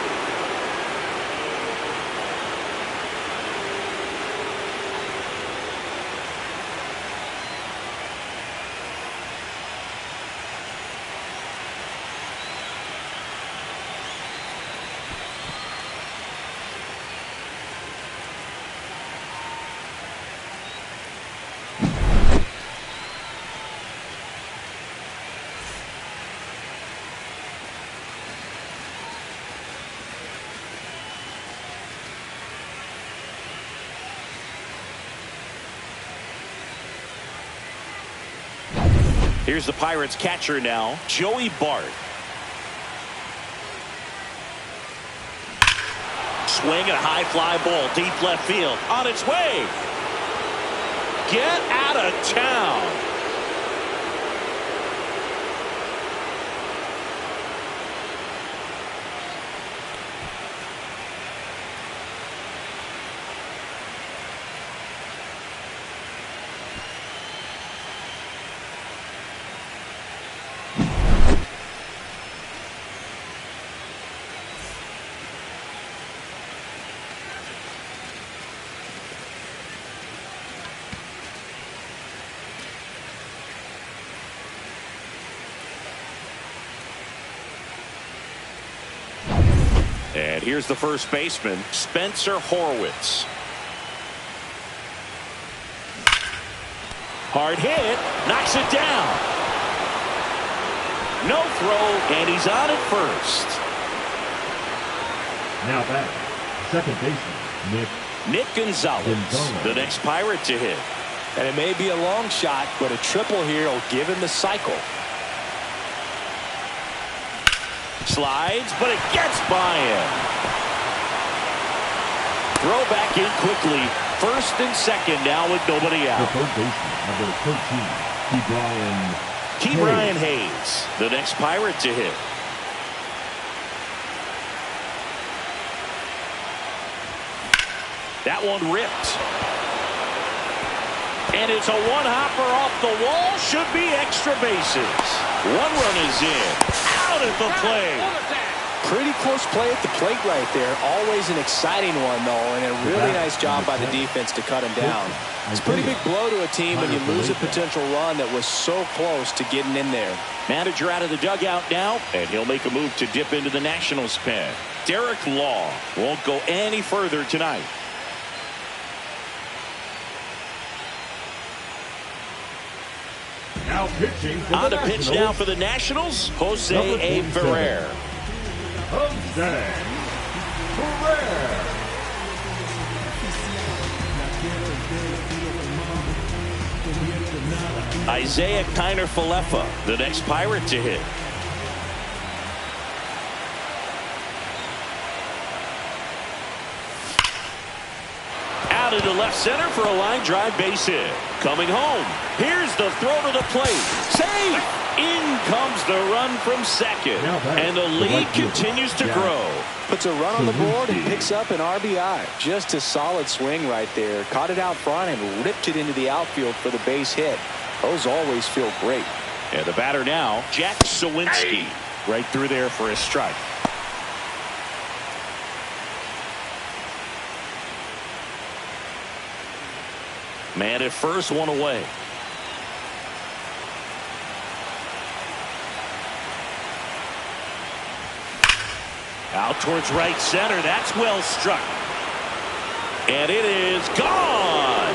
Here's the Pirates catcher now, Joey Bart. Swing and a high fly ball, deep left field, on its way. Get out of town. And here's the first baseman, Spencer Horwitz. Hard hit, knocks it down. No throw, and he's on at first. Now back, second baseman, Nick Gonzalez, the next Pirate to hit. And it may be a long shot, but a triple here will give him the cycle. Slides, but it gets by him. Throw back in quickly. First and second now with nobody out. The third baseman, number 13, Ke'Bryan Hayes, the next Pirate to hit. That one ripped. And it's a one-hopper off the wall. Should be extra bases. One run is in. Out at the plate. Pretty close play at the plate right there. Always an exciting one, though, and a really nice job by the defense to cut him down. It's a pretty big blow to a team when you lose a potential run that was so close to getting in there. Manager out of the dugout now, and he'll make a move to dip into the Nationals pen. Derek Law won't go any further tonight. Now pitching for On the to pitch now for the Nationals, Jose A. Ferrer. Jose Ferrer. Isaiah Kiner-Falefa, the next Pirate to hit. Out into left center for a line drive base hit. Coming home. Here's the throw to the plate. Safe! In comes the run from second. And the lead continues to grow. Puts a run on the board and picks up an RBI. Just a solid swing right there. Caught it out front and ripped it into the outfield for the base hit. Those always feel great. And the batter now, Jack Sawinski. Right through there for a strike. Man at first, one away. Out towards right center. That's well struck. And it is gone.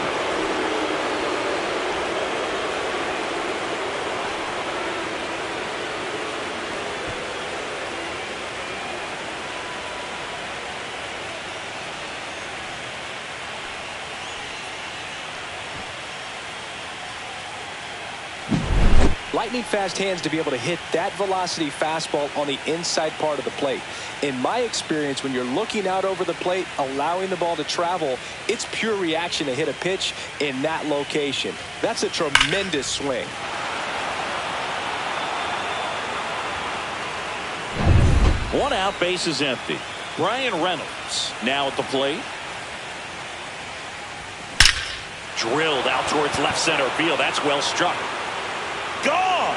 Lightning fast hands to be able to hit that velocity fastball on the inside part of the plate. In my experience, when you're looking out over the plate, allowing the ball to travel, it's pure reaction to hit a pitch in that location. That's a tremendous swing. One out, base is empty. Brian Reynolds now at the plate. Drilled out towards left center field. That's well struck. Gone.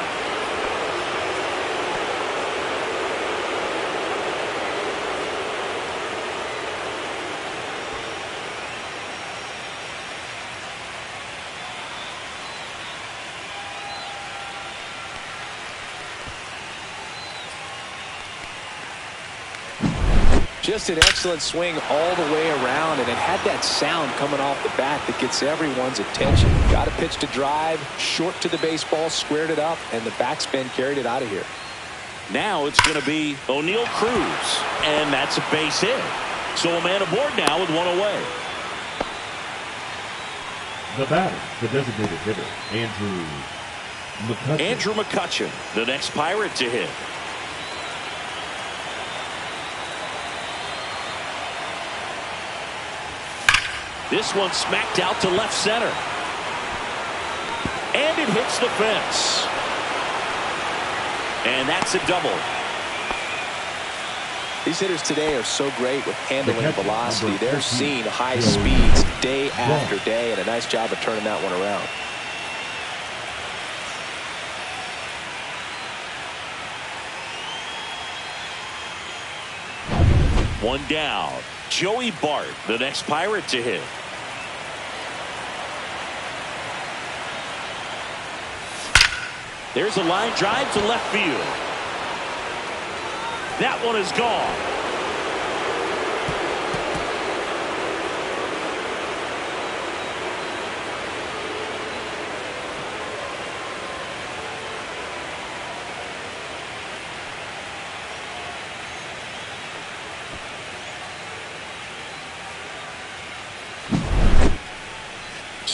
Just an excellent swing all the way around, and it had that sound coming off the bat that gets everyone's attention. Got a pitch to drive, short to the baseball, squared it up, and the backspin carried it out of here. Now it's going to be O'Neal Cruz, and that's a base hit. So a man aboard now with one away. The batter, the designated hitter, Andrew McCutchen, the next Pirate to hit. This one smacked out to left center. And it hits the fence. And that's a double. These hitters today are so great with handling velocity. They're seeing high speeds day after day, and a nice job of turning that one around. One down. Joey Bart, the next Pirate to hit. There's a line drive to left field. That one is gone.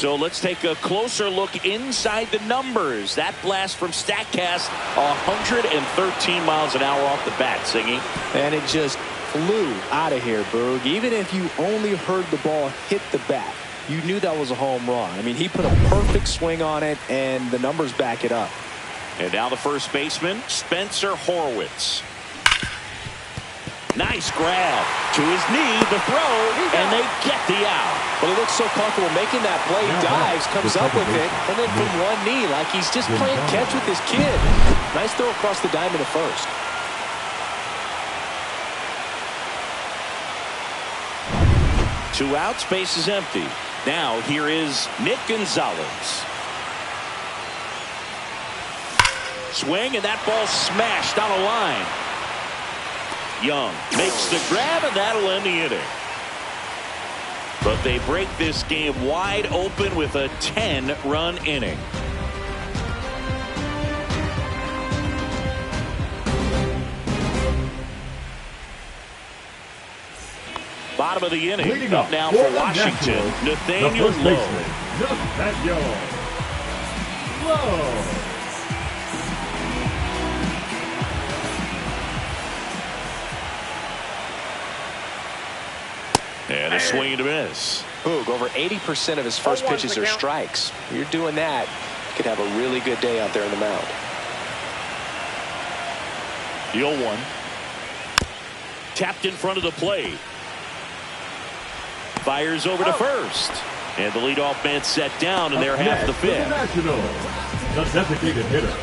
So let's take a closer look inside the numbers. That blast from StatCast, 113 miles an hour off the bat, Singy. And it just flew out of here, Boog. Even if you only heard the ball hit the bat, you knew that was a home run. I mean, he put a perfect swing on it, and the numbers back it up. And now the first baseman, Spencer Horwitz. Nice grab to his knee, the throw, and they get the out. Well, he looks so comfortable making that play. Dives, comes up with it, and then from one knee, like he's just playing catch with his kid. Nice throw across the diamond at first. Two outs, base is empty. Now here is Nick Gonzalez. Swing, and that ball smashed down a line. Young makes the grab, and that'll end the inning. But they break this game wide open with a 10-run inning. Bottom of the inning. Up now for Washington, Nathaniel Lowe. And a swing and a miss. Boog, over 80% of his first pitches are strikes. You're doing that, you could have a really good day out there on the mound. The 0-1. Tapped in front of the plate. Fires over to first. And the leadoff man set down, and they're half the fifth. The designated hitter,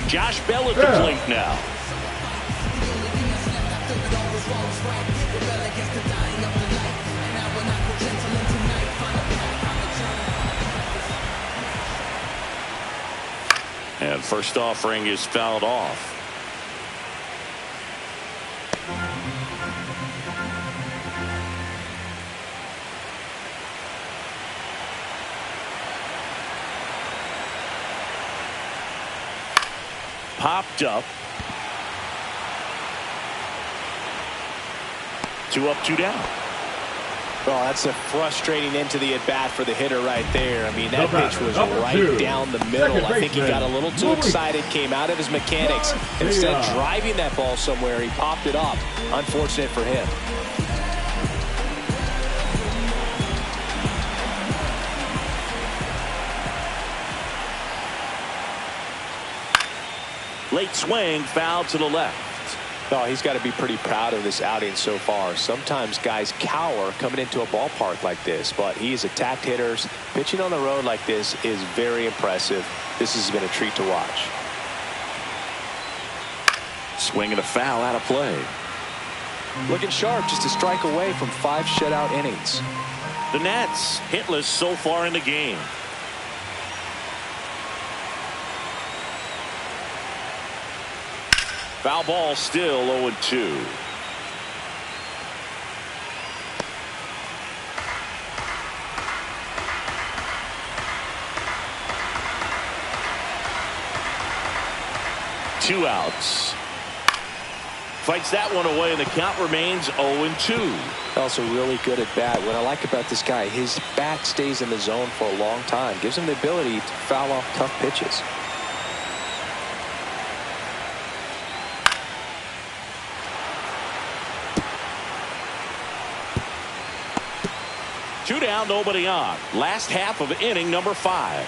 Josh Bell at the plate now. And first offering is fouled off. Popped up. 2 up, 2 down. Well, that's a frustrating end to the at-bat for the hitter right there. I mean, that pitch was right down the middle. I think he got a little too excited, came out of his mechanics. Instead of driving that ball somewhere, he popped it up. Unfortunate for him. Late swing, foul to the left. Oh, he's got to be pretty proud of this outing so far. Sometimes guys cower coming into a ballpark like this, but he's attacked hitters. Pitching on the road like this is very impressive. This has been a treat to watch. Swing and a foul out of play. Looking sharp, just a strike away from 5 shutout innings. The Nats hitless so far in the game. Foul ball, still 0-2. Two outs. Fights that one away, and the count remains 0-2. Also really good at bat. What I like about this guy, his bat stays in the zone for a long time. Gives him the ability to foul off tough pitches. Two down, nobody on. Last half of inning number 5.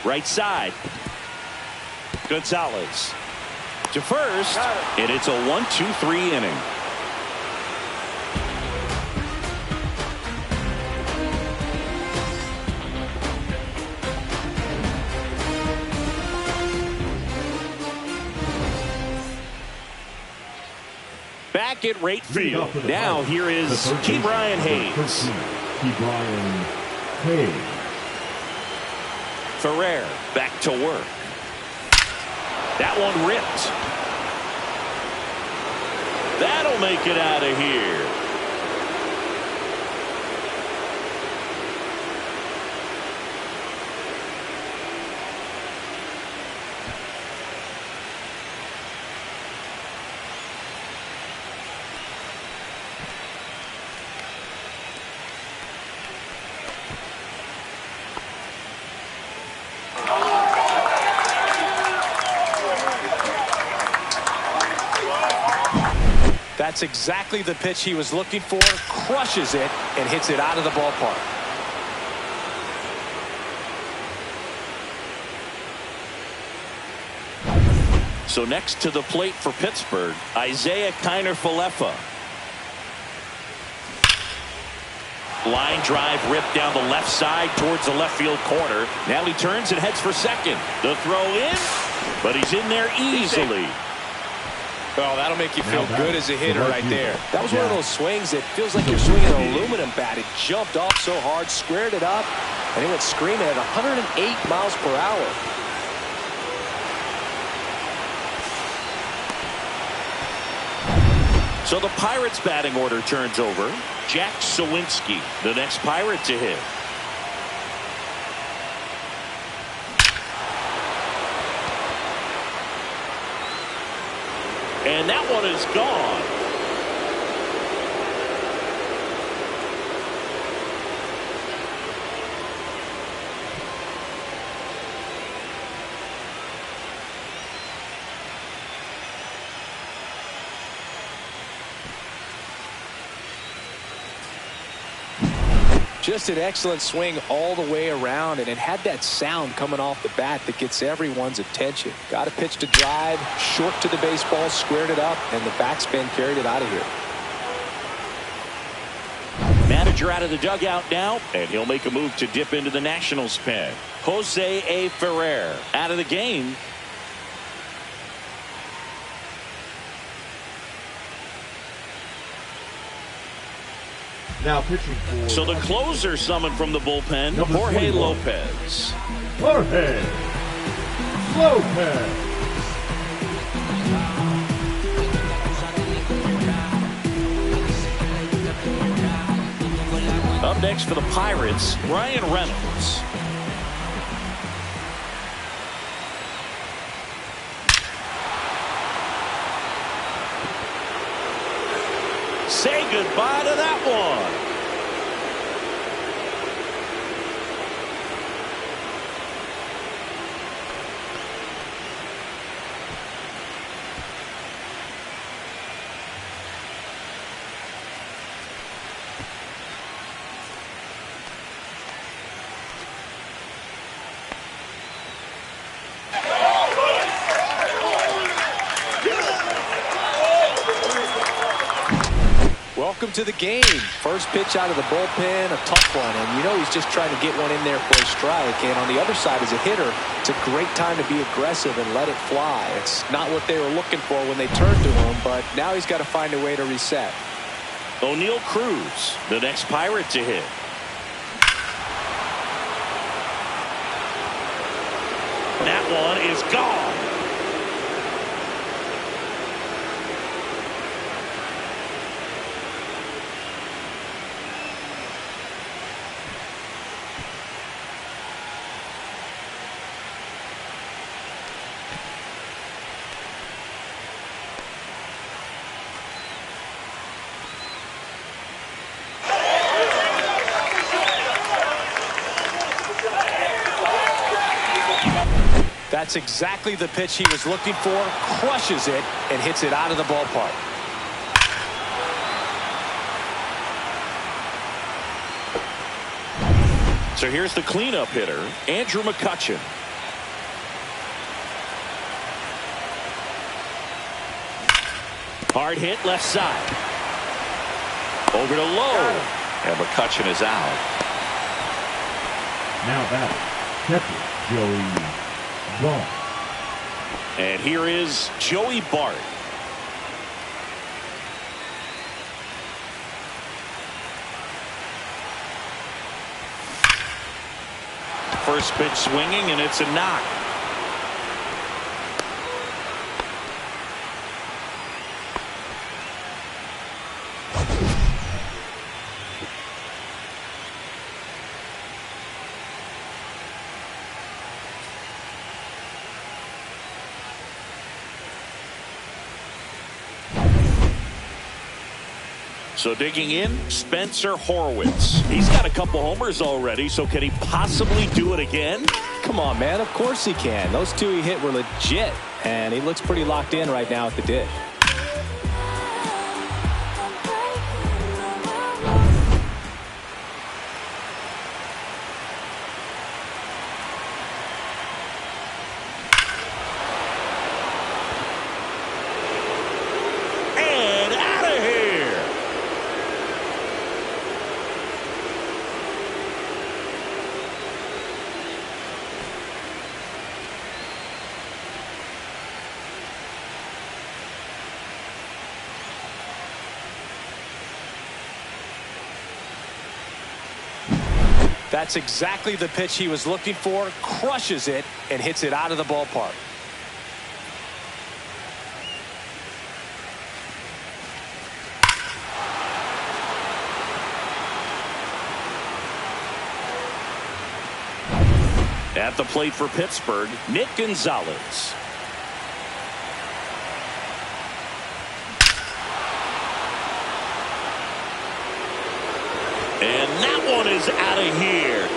Right side. Gonzalez to first, and it's a 1-2-3 inning. Back at right field. Now here is Ke'Bryan Hayes. Ke'Bryan Hayes. Ferrer back to work. That one ripped. That'll make it out of here. That's exactly the pitch he was looking for. Crushes it and hits it out of the ballpark. So next to the plate for Pittsburgh, Isaiah Kiner-Falefa. Line drive ripped down the left side towards the left field corner. Now he turns and heads for second. The throw in, but he's in there easily. Oh, that'll make you feel good as a hitter right there. That was one of those swings that feels like you're swinging an aluminum bat. It jumped off so hard, squared it up, and it went screaming at 108 miles per hour. So the Pirates batting order turns over. Jack Sawinski, the next Pirate to hit. And that one is gone. Just an excellent swing all the way around, and it had that sound coming off the bat that gets everyone's attention. Got a pitch to drive, short to the baseball, squared it up, and the backspin carried it out of here. Manager out of the dugout now, and he'll make a move to dip into the Nationals pen. Jose A. Ferrer out of the game. Now pitching for... So the closer summoned from the bullpen, Jorge Lopez. Jorge Lopez. Up next for the Pirates, Ryan Reynolds. Say goodbye to that one. Welcome to the game. First pitch out of the bullpen, a tough one, and you know he's just trying to get one in there for a strike. And on the other side, as a hitter, it's a great time to be aggressive and let it fly. It's not what they were looking for when they turned to him, but now he's got to find a way to reset. O'Neal Cruz, the next Pirate to hit. That one is gone. That's exactly the pitch he was looking for. Crushes it and hits it out of the ballpark. So here's the cleanup hitter, Andrew McCutchen. Hard hit left side. Over to low. And McCutchen is out. Now batting, catcher Joey Bart. And here is Joey Bart. First pitch swinging, and it's a knock. So digging in, Spencer Horwitz. He's got a couple homers already, so can he possibly do it again? Come on, man. Of course he can. Those two he hit were legit, and he looks pretty locked in right now at the dish. That's exactly the pitch he was looking for. Crushes it and hits it out of the ballpark. At the plate for Pittsburgh, Nick Gonzalez. And that one is out of here.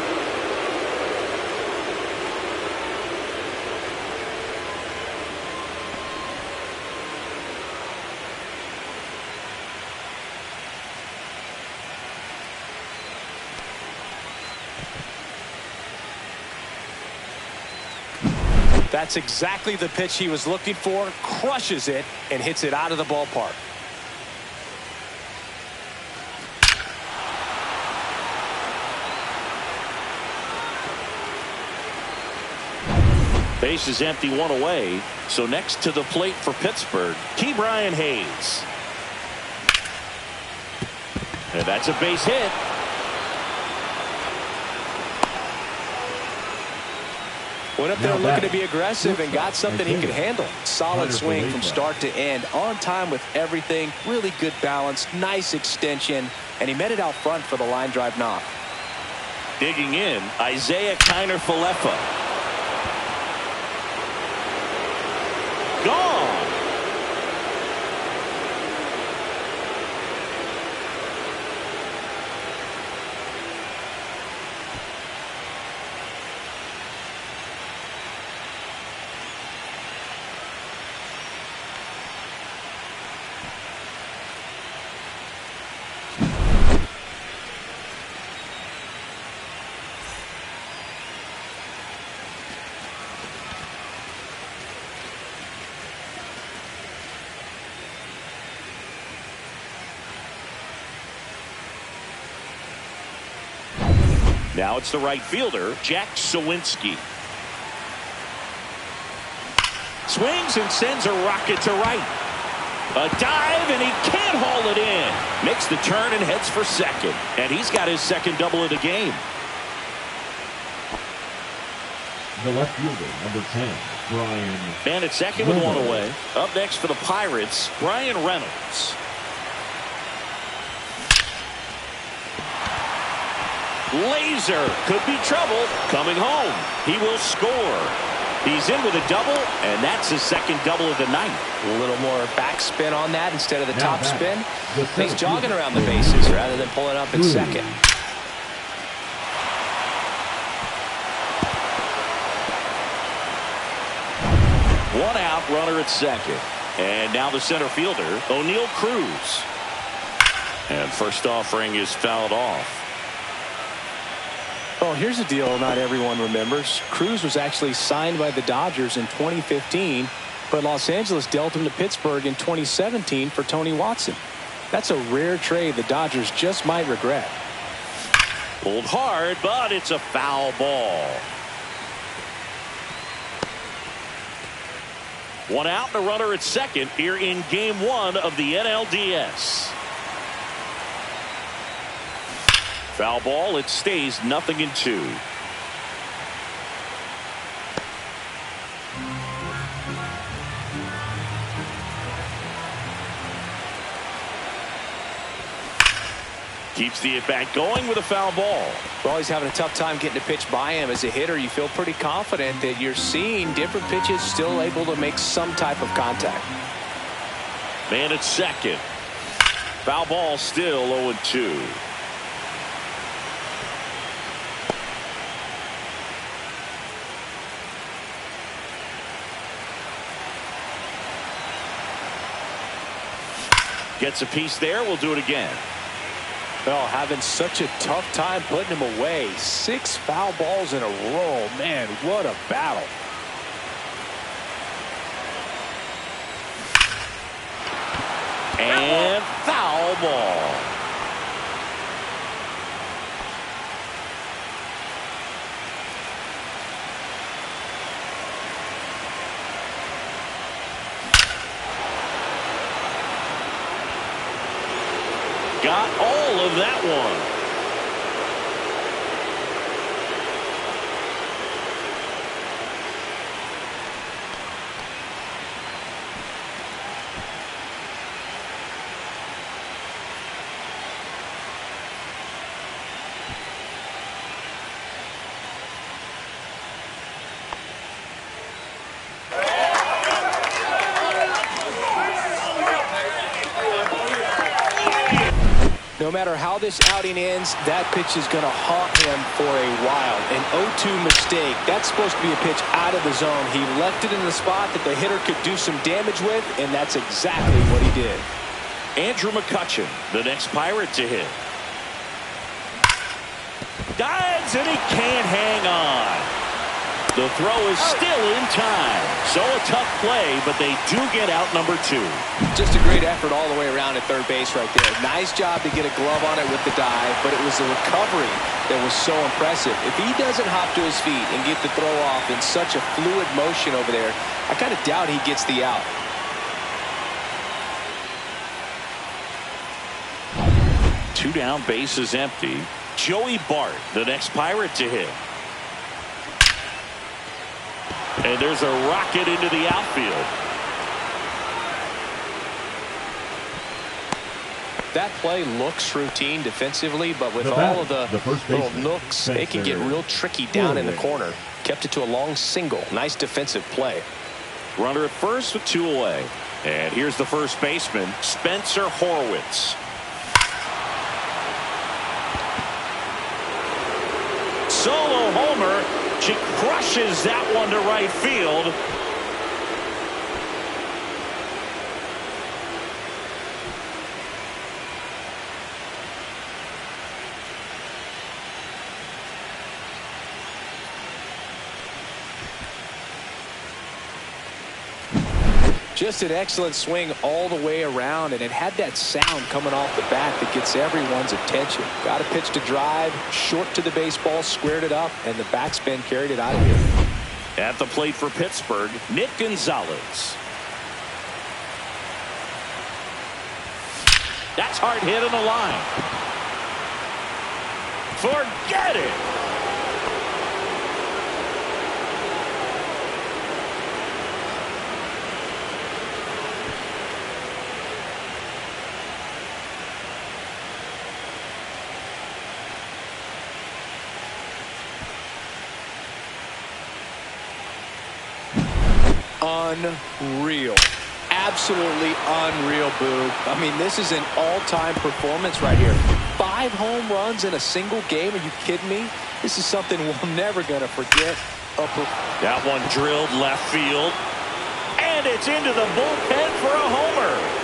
That's exactly the pitch he was looking for. Crushes it and hits it out of the ballpark. Base is empty, one away. So next to the plate for Pittsburgh, Brian Hayes. And that's a base hit. Went up there looking to be aggressive and got something he could handle. Solid swing from start to end. On time with everything. Really good balance. Nice extension. And he met it out front for the line drive knock. Digging in, Isaiah Kiner-Falefa. Gone. Now it's the right fielder, Jack Sawinski. Swings and sends a rocket to right. A dive, and he can't haul it in. Makes the turn and heads for second. And he's got his second double of the game. The left fielder, number 10, Brian. Man at second with one away. Up next for the Pirates, Brian Reynolds. Laser could be trouble coming home. He will score. He's in with a double, and that's his second double of the night. A little more backspin on that instead of the top spin. He's jogging around the bases rather than pulling up in second. One out, runner at second. And now the center fielder, O'Neal Cruz. And first offering is fouled off. Oh, here's a deal not everyone remembers. Cruz was actually signed by the Dodgers in 2015, but Los Angeles dealt him to Pittsburgh in 2017 for Tony Watson. That's a rare trade the Dodgers just might regret. Pulled hard, but it's a foul ball. One out and a runner at second here in game one of the NLDS. Foul ball. It stays 0-2. Keeps the at-bat going with a foul ball. Well, he's having a tough time getting a pitch by him. As a hitter, you feel pretty confident that you're seeing different pitches still able to make some type of contact. Man at second. Foul ball, still 0-2. Gets a piece there. We'll do it again. Well, having such a tough time putting him away. 6 foul balls in a row. Man, what a battle. And foul ball. Got all of that one. No matter how this outing ends, that pitch is going to haunt him for a while. An 0-2 mistake. That's supposed to be a pitch out of the zone. He left it in the spot that the hitter could do some damage with, and that's exactly what he did. Andrew McCutchen, the next Pirate to hit. Dives, and he can't hang on. The throw is still in time. So a tough play, but they do get out number 2. Just a great effort all the way around at third base right there. Nice job to get a glove on it with the dive, but it was the recovery that was so impressive. If he doesn't hop to his feet and get the throw off in such a fluid motion over there, I kind of doubt he gets the out. Two down, base is empty. Joey Bart, the next Pirate to hit. And there's a rocket into the outfield. That play looks routine defensively, but with all of the little nooks, it can get real tricky down in the corner. Kept it to a long single. Nice defensive play. Runner at first with 2 away. And here's the first baseman, Spencer Horwitz. Solo homer. She crushes that one to right field. Just an excellent swing all the way around, and it had that sound coming off the bat that gets everyone's attention. Got a pitch to drive, short to the baseball, squared it up, and the backspin carried it out of here. At the plate for Pittsburgh, Nick Gonzalez. That's hard hit on the line. Forget it. Unreal. Absolutely unreal, Boog. I mean, this is an all-time performance right here. 5 home runs in a single game. Are you kidding me? This is something we're never going to forget. That one drilled left field. And it's into the bullpen for a homer.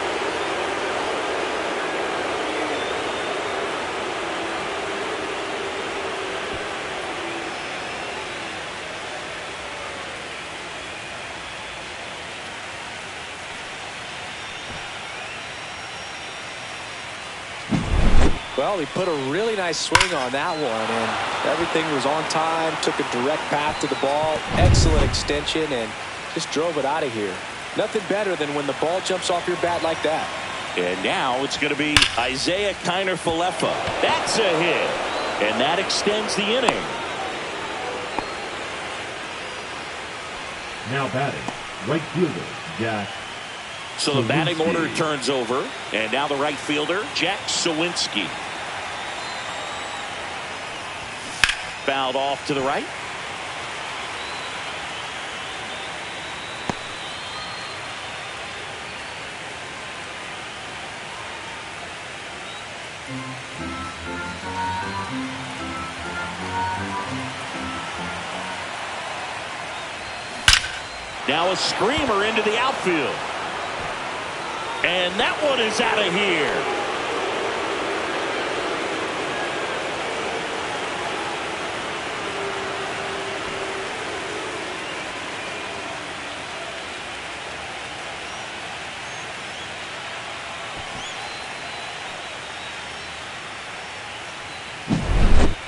Well, he put a really nice swing on that one, and everything was on time, took a direct path to the ball, excellent extension, and just drove it out of here. Nothing better than when the ball jumps off your bat like that. And now it's going to be Isaiah Kiner-Falefa. That's a hit, and that extends the inning. Now batting, right fielder, Jack. So the batting order turns over, and now the right fielder, Jack Sawinski. Fouled off to the right. Now a screamer into the outfield. And that one is out of here.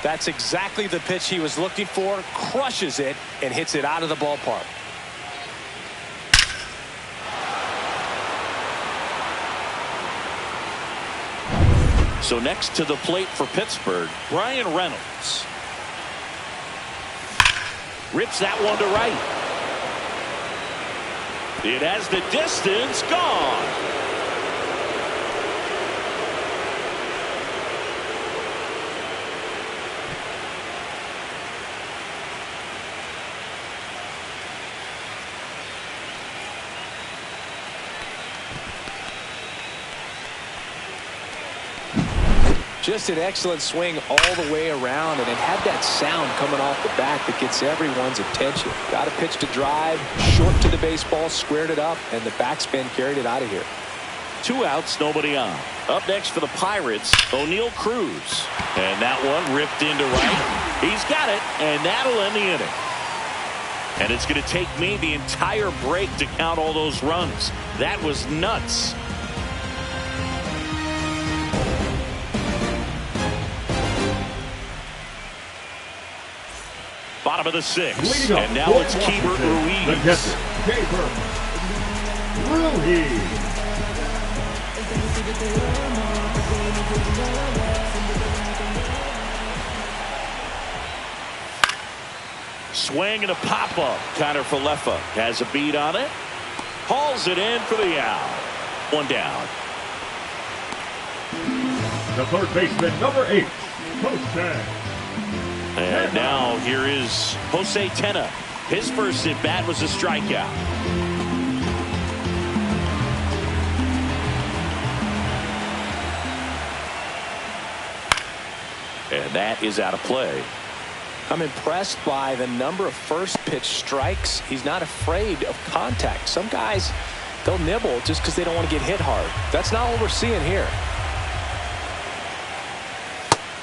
That's exactly the pitch he was looking for. Crushes it and hits it out of the ballpark. So next to the plate for Pittsburgh, Brian Reynolds. Rips that one to right. It has the distance, gone. Just an excellent swing all the way around, and it had that sound coming off the bat that gets everyone's attention. Got a pitch to drive, short to the baseball, squared it up, and the backspin carried it out of here. 2 outs, nobody on. Up next for the Pirates, O'Neal Cruz. And that one ripped into right. He's got it, and that'll end the inning. And it's going to take me the entire break to count all those runs. That was nuts. Bottom of the 6th, and now it's Keibert Ruiz. Swing and a pop-up. Connor Falefa has a beat on it. Hauls it in for the out. 1 down. The third baseman, number 8, Jose. And now here is Jose Tena. His first at bat was a strikeout. And that is out of play. I'm impressed by the number of first pitch strikes. He's not afraid of contact. Some guys, they'll nibble just because they don't want to get hit hard. That's not what we're seeing here.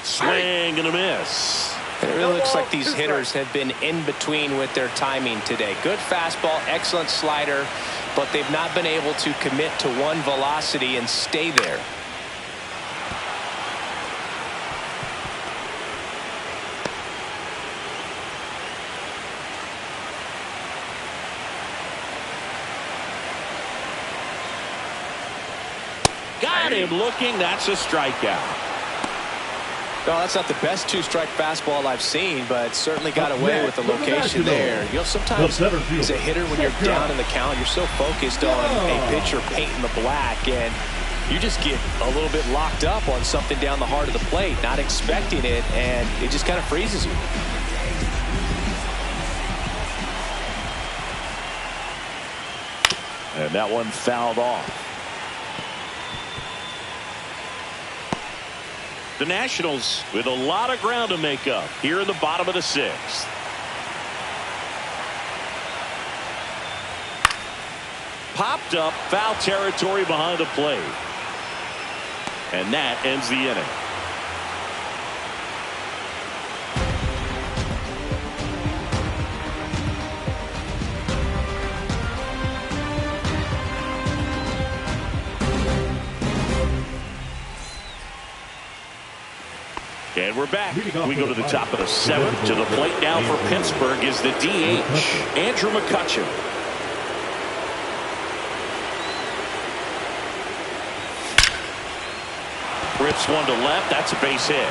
Swing and a miss. It really looks like these hitters have been in between with their timing today. Good fastball, excellent slider, but they've not been able to commit to one velocity and stay there. Got him looking. That's a strikeout. No, that's not the best 2-strike fastball I've seen, but certainly got away with the location there. You know, sometimes as a hitter, when you're down in the count, you're so focused on a pitcher painting the black, and you just get a little bit locked up on something down the heart of the plate, not expecting it, and it just kind of freezes you. And that one fouled off. The Nationals with a lot of ground to make up here in the bottom of the 6th. Popped up, foul territory behind the plate. And that ends the inning. And we're back. We go to the top of the 7th. To the plate now for Pittsburgh is the DH, Andrew McCutchen. Rips one to left. That's a base hit.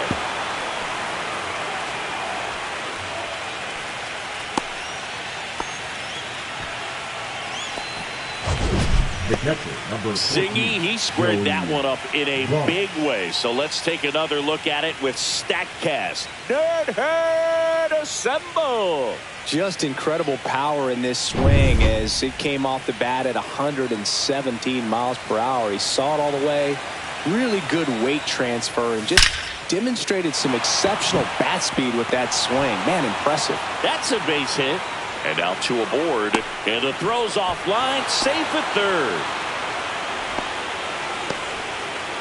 The catcher, number Zingy, he squared that one up in a big way. So let's take another look at it with StatCast. Nerdhead assemble! Just incredible power in this swing as it came off the bat at 117 miles per hour. He saw it all the way. Really good weight transfer and just demonstrated some exceptional bat speed with that swing. Man, impressive. That's a base hit. And out to aboard. And the throw's offline. Safe at third.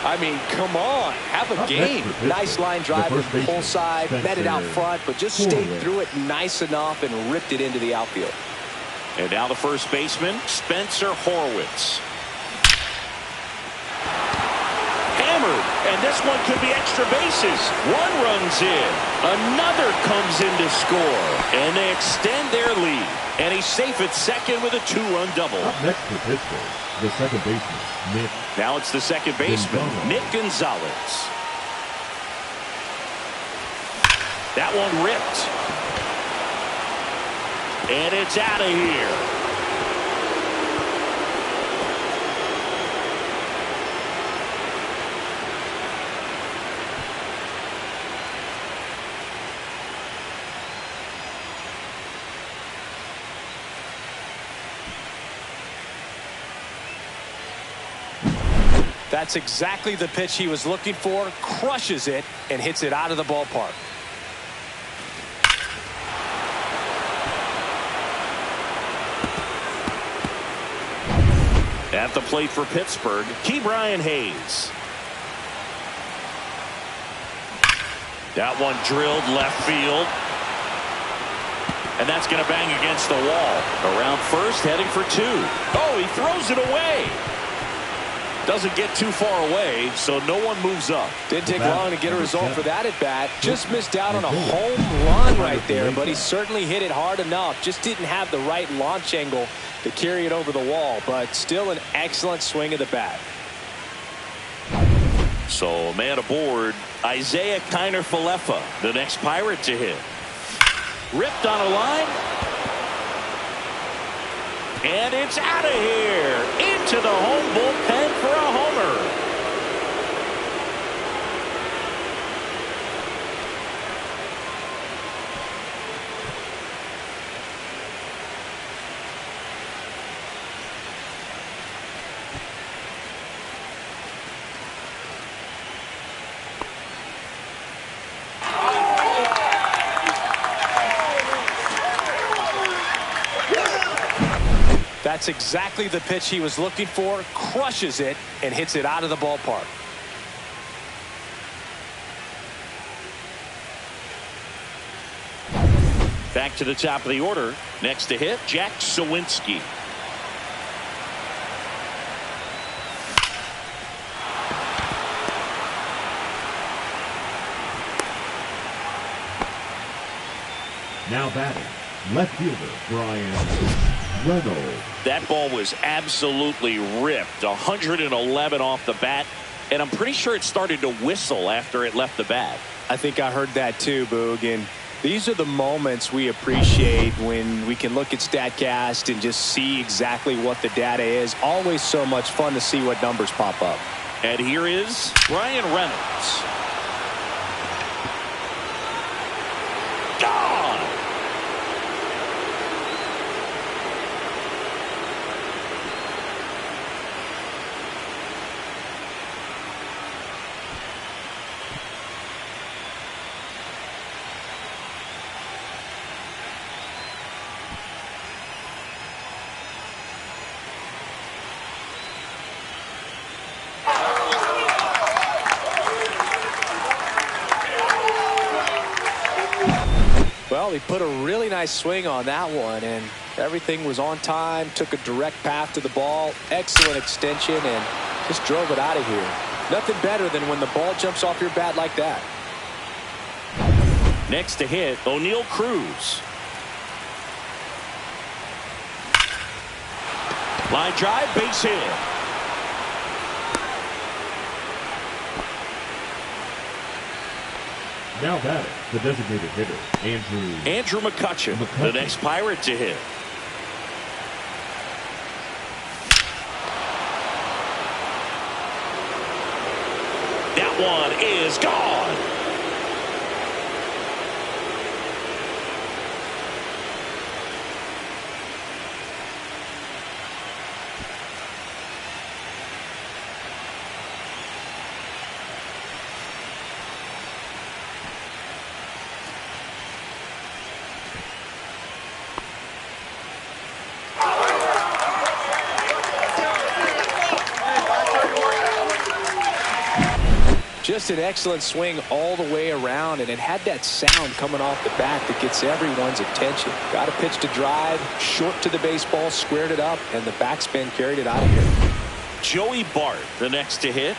I mean, come on. Have a game. Nice line drive from the pull side. Met it out front, but just stayed through it nice enough and ripped it into the outfield. And now the first baseman, Spencer Horwitz. Hammered. And this one could be extra bases. One runs in. Another comes in to score. And they extend their lead. And he's safe at second with a 2-run double. Up next for Pittsburgh, the second baseman, Nick. Now it's the second baseman, Nick Gonzalez. That one ripped. And it's out of here. That's exactly the pitch he was looking for. Crushes it and hits it out of the ballpark. At the plate for Pittsburgh, Brian Hayes. That one drilled left field. And that's going to bang against the wall. Around first, heading for two. Oh, he throws it away. Doesn't get too far away, so no one moves up. Didn't take long to get a result for that at bat. Just missed out on a home run right there, but he certainly hit it hard enough. Just didn't have the right launch angle to carry it over the wall, but still an excellent swing of the bat. So man aboard, Isaiah Kiner-Falefa, the next Pirate to hit. Ripped on a line. And it's out of here. Into the home bullpen for a homer. That's exactly the pitch he was looking for. Crushes it and hits it out of the ballpark. Back to the top of the order. Next to hit, Jack Sawinski. Now batting, left fielder Brian Reynolds. That ball was absolutely ripped. 111 off the bat, and I'm pretty sure it started to whistle after it left the bat. I think I heard that too, Boog. And these are the moments we appreciate when we can look at StatCast and just see exactly what the data is. Always so much fun to see what numbers pop up. And here is Brian Reynolds. Gone! Well, he put a really nice swing on that one, and everything was on time. Took a direct path to the ball. Excellent extension, and just drove it out of here. Nothing better than when the ball jumps off your bat like that. Next to hit, O'Neal Cruz. Line drive, base hit. Now batting, the designated hitter, Andrew McCutchen, the next Pirate to hit. That one is gone. Just an excellent swing all the way around, and it had that sound coming off the bat that gets everyone's attention. Got a pitch to drive, short to the baseball, squared it up, and the backspin carried it out of here. Joey Bart, the next to hit.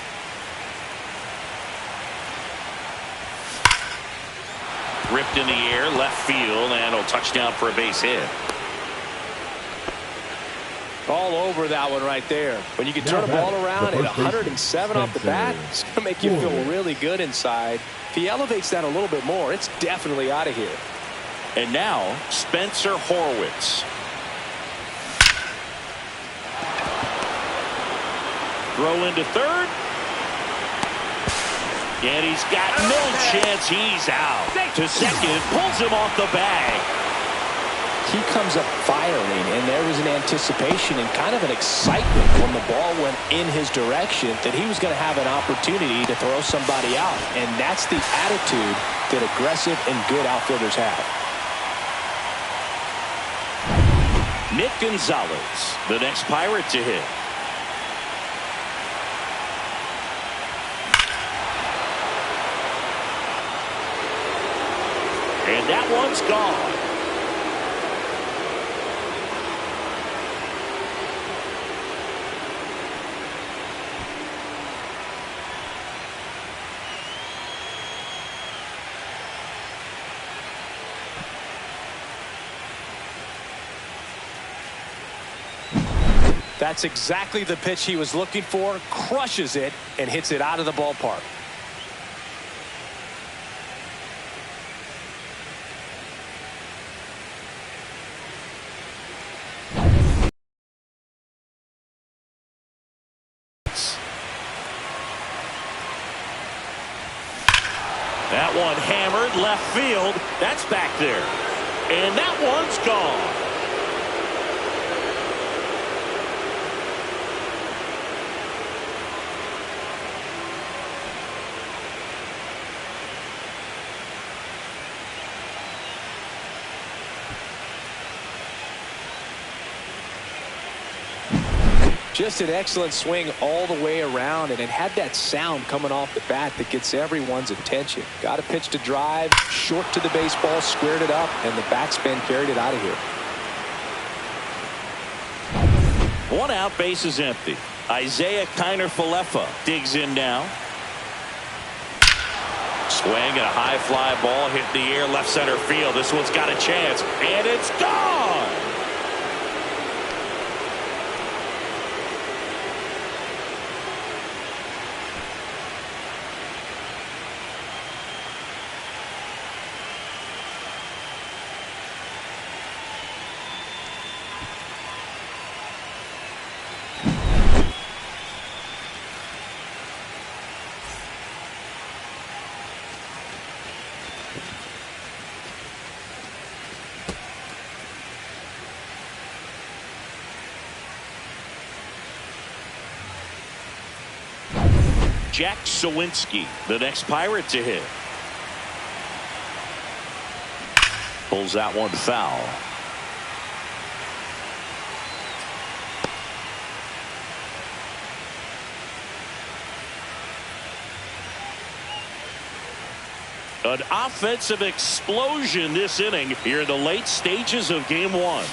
Ripped in the air, left field, and a touchdown for a base hit. All over that one right there. When you can turn a ball around at 107 off the bat, it's going to make you feel really good inside. If he elevates that a little bit more, it's definitely out of here. And now, Spencer Horwitz. Throw into third. And he's got no chance. He's out. To second, pulls him off the bag. he comes up firing, and there was an anticipation and kind of an excitement when the ball went in his direction that he was going to have an opportunity to throw somebody out. And that's the attitude that aggressive and good outfielders have. Nick Gonzalez, the next Pirate to hit. And that one's gone. That's exactly the pitch he was looking for. Crushes it and hits it out of the ballpark. That one hammered left field. That's back there. And that one's gone. Just an excellent swing all the way around, and it had that sound coming off the bat that gets everyone's attention. Got a pitch to drive, short to the baseball, squared it up, and the backspin carried it out of here. One out, base is empty. Isaiah Kiner-Falefa digs in now. Swing and a high fly ball hit in the air left center field. This one's got a chance, and it's gone. Jack Sawinski, the next Pirate to hit. Pulls that one foul. An offensive explosion this inning here in the late stages of game one.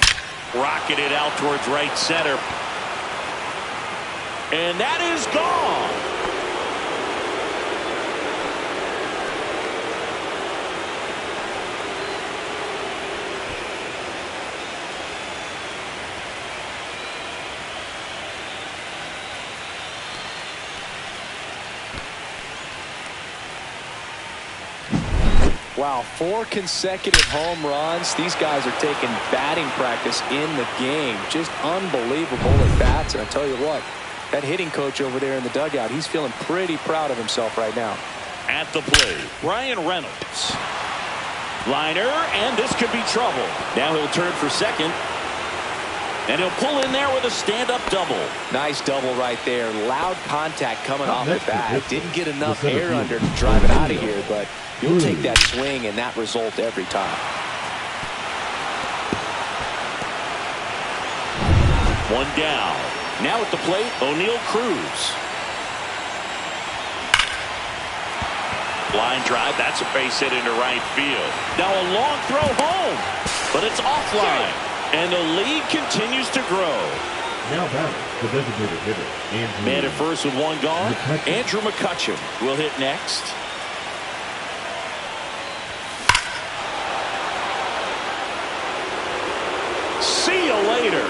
Rocketed out towards right center. And that is gone. Wow, 4 consecutive home runs. These guys are taking batting practice in the game. Just unbelievable at bats. And I tell you what, that hitting coach over there in the dugout, he's feeling pretty proud of himself right now. At the plate, Brian Reynolds. Liner, and this could be trouble. Now he'll turn for second. And he'll pull in there with a stand-up double. Nice double right there. Loud contact coming off the bat. Didn't get enough air under to drive it out of here, but you'll take that swing and that result every time. One down. Now at the plate, O'Neal Cruz. Line drive, that's a base hit into right field. Now a long throw home, but it's offline. And the lead continues to grow. Now batting, the designated hitter, Andrew. Man at first with one gone. Andrew McCutchen will hit next. See you later.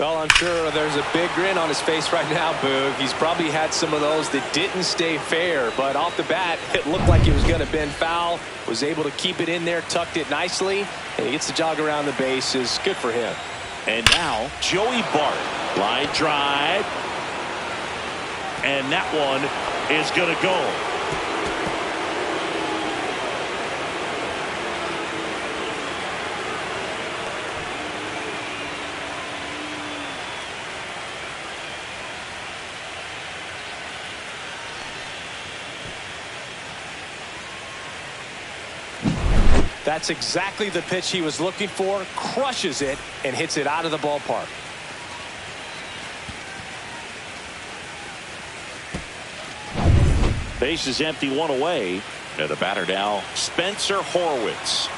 Well, I'm sure there's a big grin on his face right now, Boog. He's probably had some of those that didn't stay fair, but off the bat, it looked like it was going to bend foul. Was able to keep it in there, tucked it nicely, and he gets the jog around the bases. Good for him. And now, Joey Bart. Line drive. And that one is going to go. That's exactly the pitch he was looking for. Crushes it and hits it out of the ballpark. Base is empty, one away. And the batter now, Spencer Horwitz.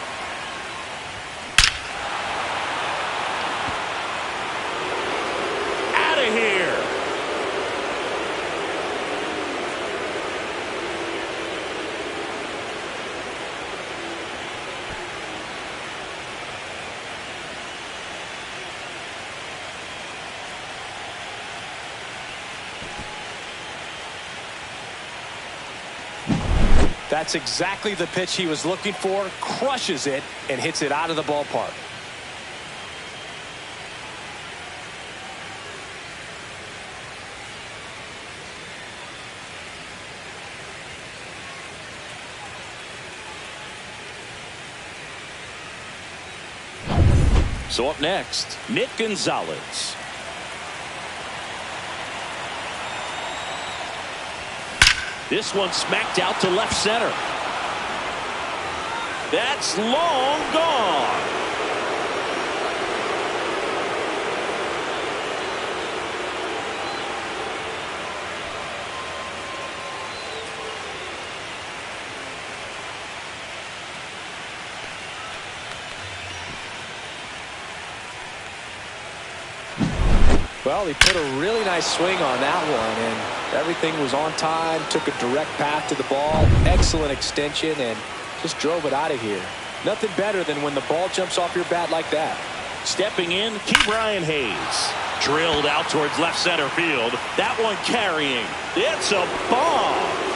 Out of here. That's exactly the pitch he was looking for. Crushes it and hits it out of the ballpark. So up next, Nick Gonzalez. This one smacked out to left center. That's long gone. Well, he put a really nice swing on that one, and everything was on time. Took a direct path to the ball. Excellent extension, and just drove it out of here. Nothing better than when the ball jumps off your bat like that. Stepping in, Brian Hayes. Drilled out towards left center field. That one carrying. It's a bomb.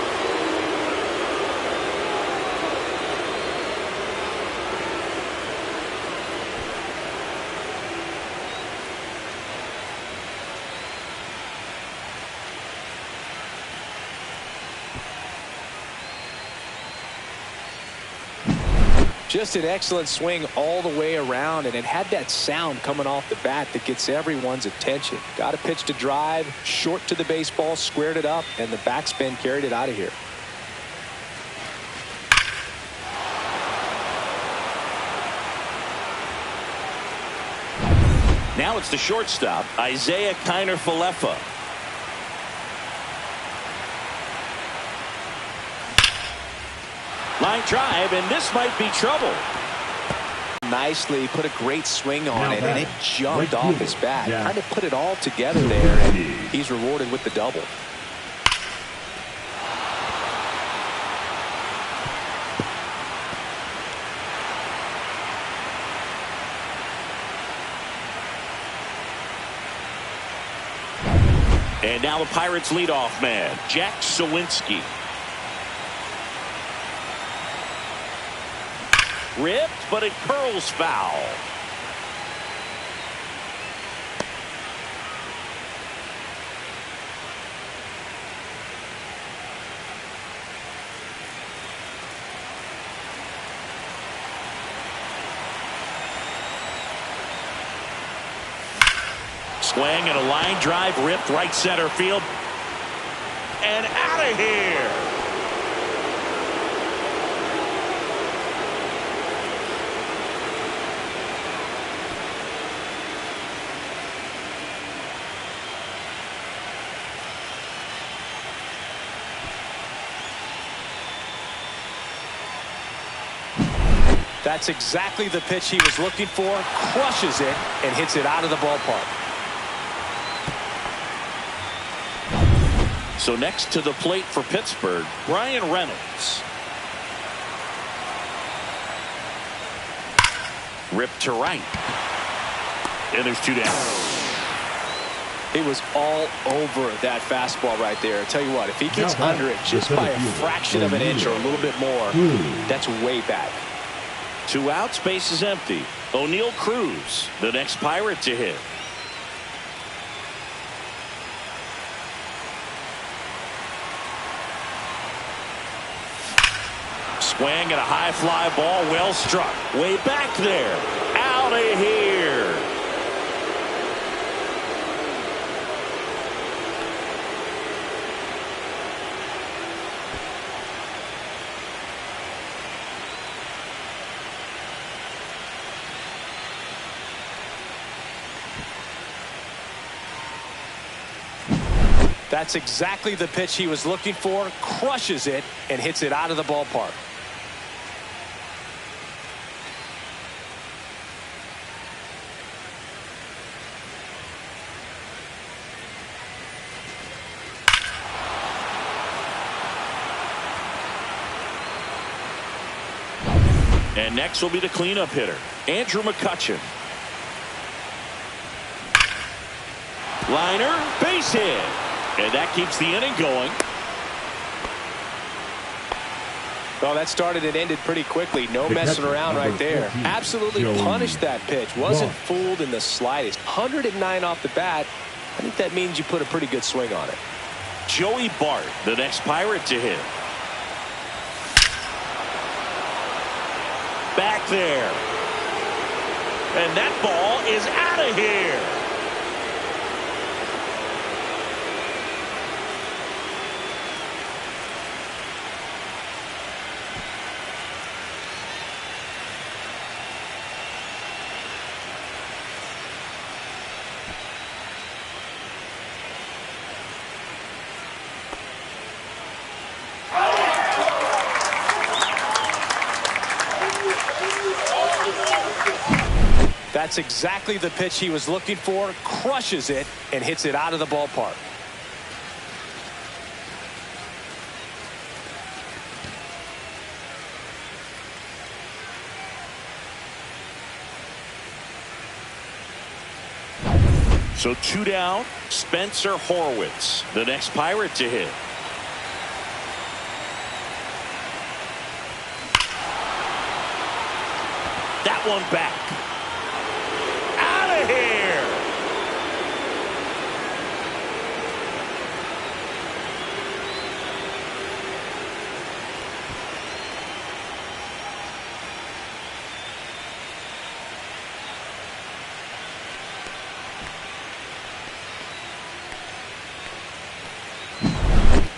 Just an excellent swing all the way around, and it had that sound coming off the bat that gets everyone's attention. Got a pitch to drive, short to the baseball, squared it up, and the backspin carried it out of here. Now it's the shortstop, Isaiah Kiner-Falefa. Line drive, and this might be trouble. Nicely put a great swing on it, and it jumped right off his bat. yeah. Kind of put it all together there, and he's rewarded with the double. And now the Pirates leadoff man, Jack Sawinski. Ripped, but it curls foul. Swing and a line drive ripped right center field. And out of here. That's exactly the pitch he was looking for. Crushes it and hits it out of the ballpark. So next to the plate for Pittsburgh, Brian Reynolds. Ripped to right. And there's two down. He was all over that fastball right there. I tell you what, if he gets under it just by a fraction of an inch or a little bit more, that's way back. 2 outs, base is empty. O'Neal Cruz, the next Pirate to hit. Swing and a high fly ball, well struck. Way back there. Out of here. That's exactly the pitch he was looking for. Crushes it and hits it out of the ballpark. And next will be the cleanup hitter, Andrew McCutchen. Liner, base hit. And that keeps the inning going. Well, that started and ended pretty quickly. No messing around right there. Absolutely punished that pitch. Wasn't fooled in the slightest. 109 off the bat. I think that means you put a pretty good swing on it. Joey Bart, the next Pirate to hit. Back there. And that ball is out of here. That's exactly the pitch he was looking for. Crushes it and hits it out of the ballpark. So 2 down. Spencer Horwitz, the next Pirate to hit. That one back. Out of here.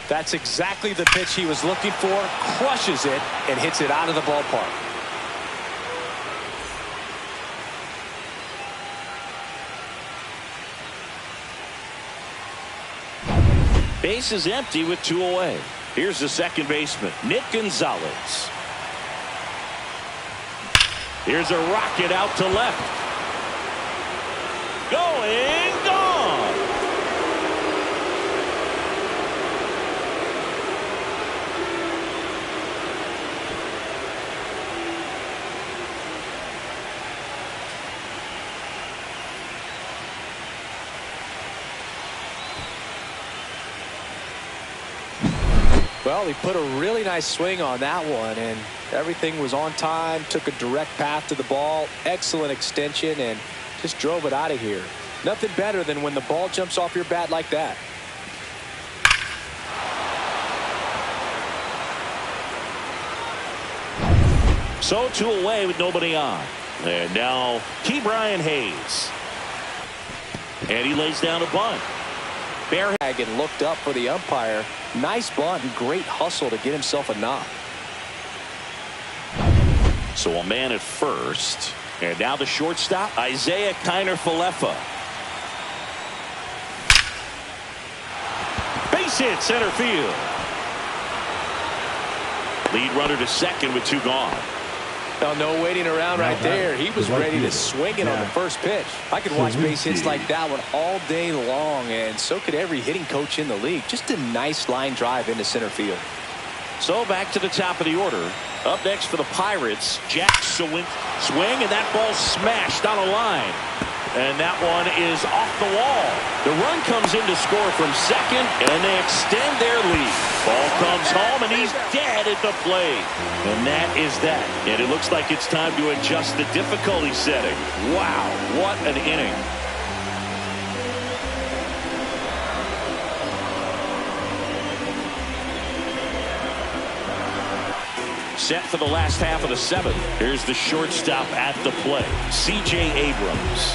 That's exactly the pitch he was looking for. Crushes it and hits it out of the ballpark. Base is empty with 2 away. Here's the second baseman, Nick Gonzalez. Here's a rocket out to left. Going, gone. Well, he put a really nice swing on that one, and everything was on time. Took a direct path to the ball. Excellent extension, and just drove it out of here. Nothing better than when the ball jumps off your bat like that. So 2 away with nobody on. And now Ke'Bryan Hayes. And he lays down a bunt. And looked up for the umpire. Nice bunt and great hustle to get himself a knock. So a man at first. And now the shortstop, Isaiah Kiner-Falefa. Base hit, center field. Lead runner to second with 2 gone. Now, no waiting around right there. He was ready to swing it on the first pitch. I could watch base hits like that one all day long, and so could every hitting coach in the league. Just a nice line drive into center field. So back to the top of the order. Up next for the Pirates, Jack swing, and that ball smashed on a line. And that one is off the wall. The run comes in to score from second, and they extend their lead. Ball comes home, and he's dead at the plate. And that is that. And it looks like it's time to adjust the difficulty setting. Wow, what an inning. Set for the last half of the seventh. Here's the shortstop at the plate, C.J. Abrams.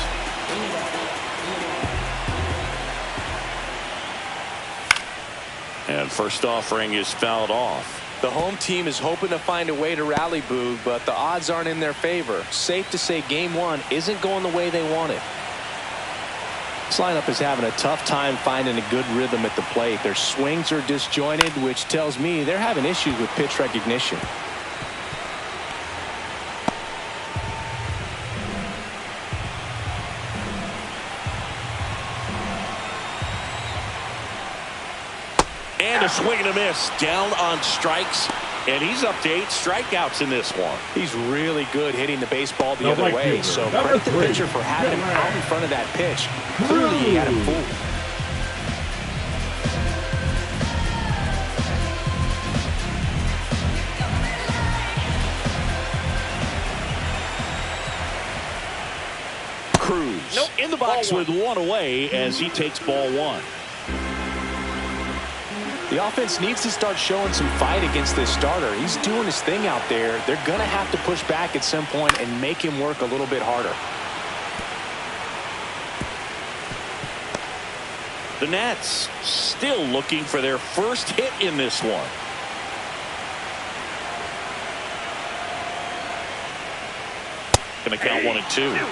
And first offering is fouled off. The home team is hoping to find a way to rally, Boog, but the odds aren't in their favor. Safe to say game one isn't going the way they want it. This lineup is having a tough time finding a good rhythm at the plate. Their swings are disjointed, which tells me they're having issues with pitch recognition. And a swing and a miss, down on strikes, and he's up to 8 strikeouts in this one. He's really good hitting the baseball the other way, so credit the pitcher for having him out in front of that pitch. Clearly he had him fooled. Cruz in the box with one away as he takes ball one. The offense needs to start showing some fight against this starter. He's doing his thing out there. They're going to have to push back at some point and make him work a little bit harder. The Nats still looking for their first hit in this one. Going to count 1-2.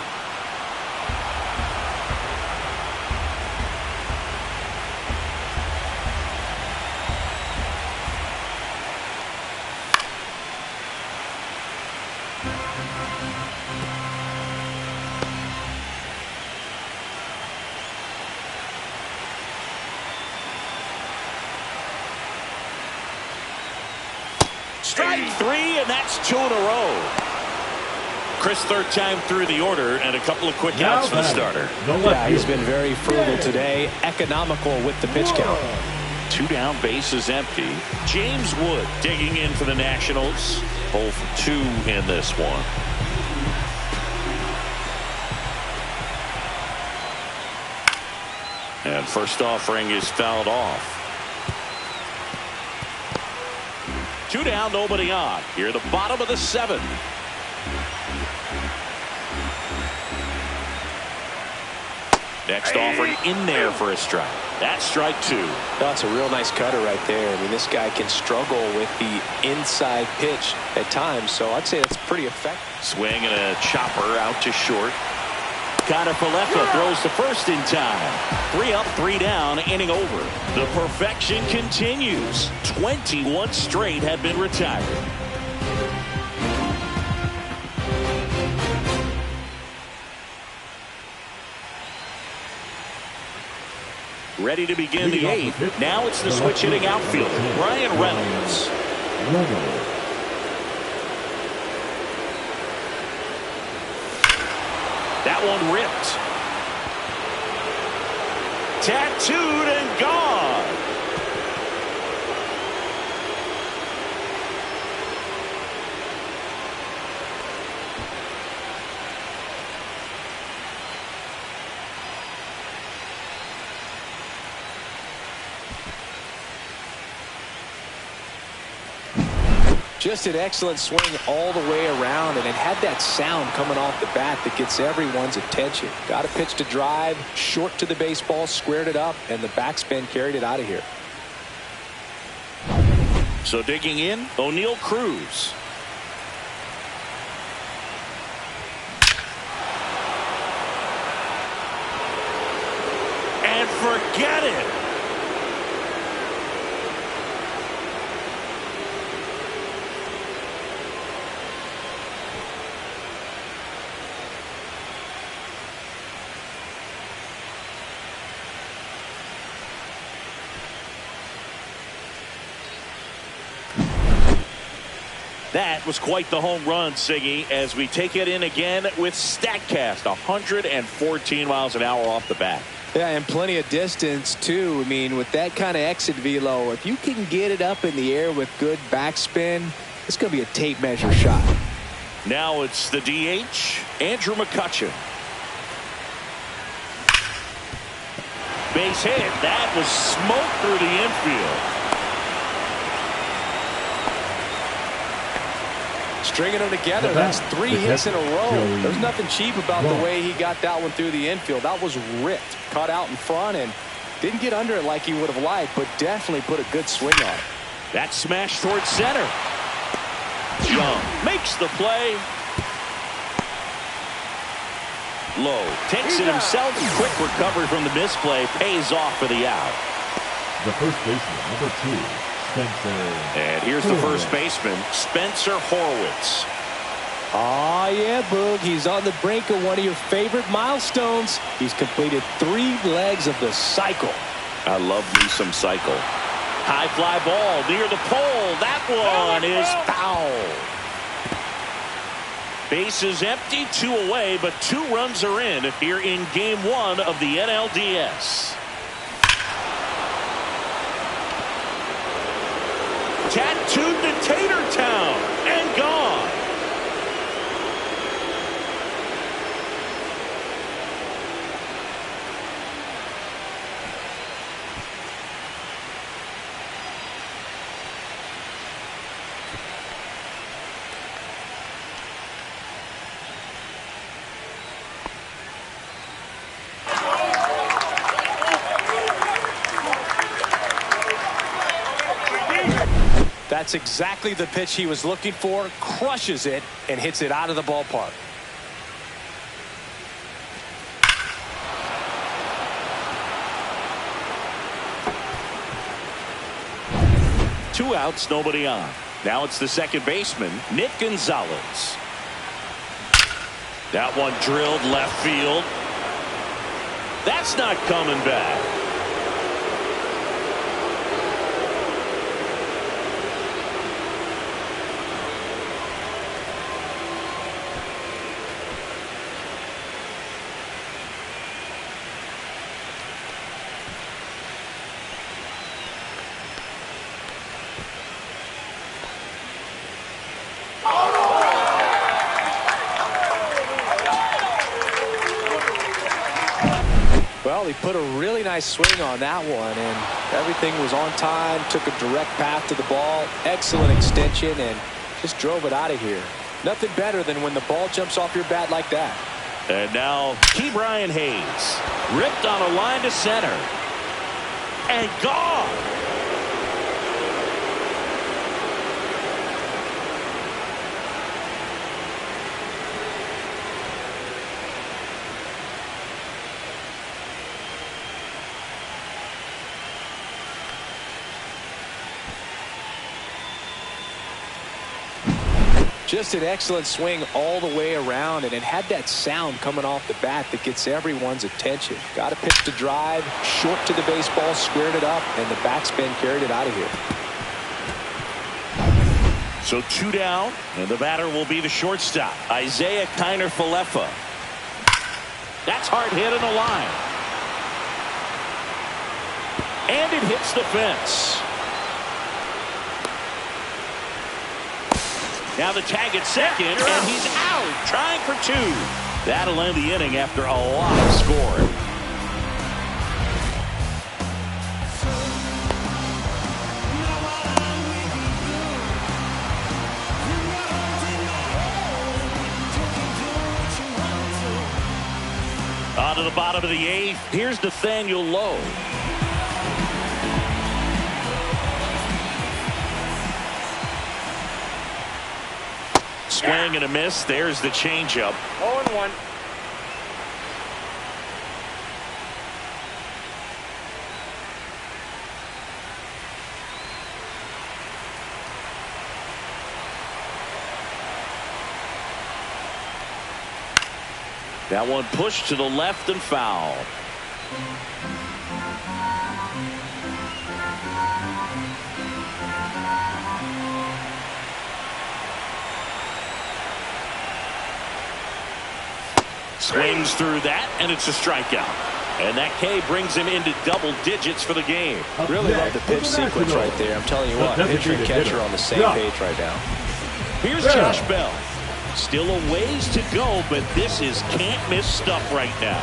Strike 3, and that's 2 in a row. Chris, third time through the order, and a couple of quick outs for the starter. Yeah, he's been very frugal today, economical with the pitch count. 2 down, bases empty. James Wood digging in for the Nationals. 0 for 2 in this one. And first offering is fouled off. 2 down, nobody on. Here, the bottom of the 7th. Next offering in there for a strike. That's strike 2. That's a real nice cutter right there. I mean, this guy can struggle with the inside pitch at times, so I'd say that's pretty effective. Swing and a chopper out to short. Canafaletta throws to first in time. 3 up, 3 down, inning over. The perfection continues. 21 straight have been retired. Ready to begin the 8th. Now it's the switch hitting outfielder, Brian Reynolds. That one ripped. Tattooed and gone. Just an excellent swing all the way around, and it had that sound coming off the bat that gets everyone's attention. Got a pitch to drive, short to the baseball, squared it up, and the backspin carried it out of here. So digging in, O'Neal Cruz. And forget it. That was quite the home run, Siggy, as we take it in again with StatCast. 114 miles an hour off the bat. Yeah, and plenty of distance, too. I mean, with that kind of exit velo, if you can get it up in the air with good backspin, it's going to be a tape measure shot. Now it's the DH, Andrew McCutchen. Base hit. That was smoke through the infield. Stringing them together. That's 3 hits in a row. There's nothing cheap about the way he got that one through the infield. That was ripped. Cut out in front and didn't get under it like he would have liked, but definitely put a good swing on it. That smash towards center. Young makes the play. Low takes it himself. Quick recovery from the misplay. Pays off for the out. The first baseman, number 2. And here's the first baseman, Spencer Horwitz. Oh, yeah, Boog. He's on the brink of one of your favorite milestones. He's completed 3 legs of the cycle. I love me some cycle. High fly ball near the pole. That one is foul. Base is empty, 2 away, but 2 runs are in here in Game 1 of the NLDS. Tattooed to Tater Town and gone. That's exactly the pitch he was looking for. Crushes it and hits it out of the ballpark. Two outs, nobody on. Now it's the second baseman, Nick Gonzalez. That one drilled left field. That's not coming back. Well, he put a really nice swing on that one, and everything was on time, took a direct path to the ball, excellent extension, and just drove it out of here. Nothing better than when the ball jumps off your bat like that. And now, Ke'Bryan Hayes, ripped on a line to center, and gone. Just an excellent swing all the way around, and it had that sound coming off the bat that gets everyone's attention. Got a pitch to drive, short to the baseball, squared it up, and the backspin carried it out of here. So 2 down, and the batter will be the shortstop, Isaiah Kiner-Falefa. That's hard hit in the line. And it hits the fence. Now the tag at second, and he's out, trying for 2. That'll end the inning after a lot of scoring. On to the bottom of the 8th, here's Nathaniel Lowe. Swing and a miss. There's the changeup. 0-1. That one pushed to the left and foul. Swings through that, and it's a strikeout. And that K brings him into double digits for the game. Really love the pitch sequence right there. I'm telling you what, pitcher and catcher on the same page right now. Here's Josh Bell. Still a ways to go, but this is can't-miss stuff right now.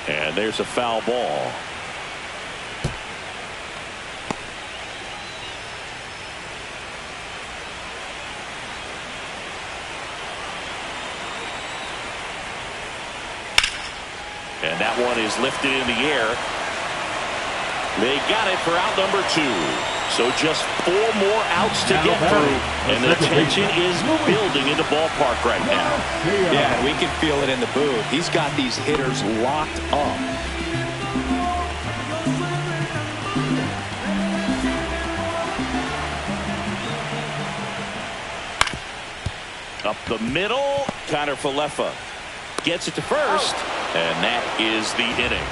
And there's a foul ball. And that one is lifted in the air. They got it for out number 2. So just 4 more outs to get through. And the tension is building in the ballpark right now. Yeah, we can feel it in the booth. He's got these hitters locked up. Up the middle, Connor Falefa gets it to first, and that is the inning.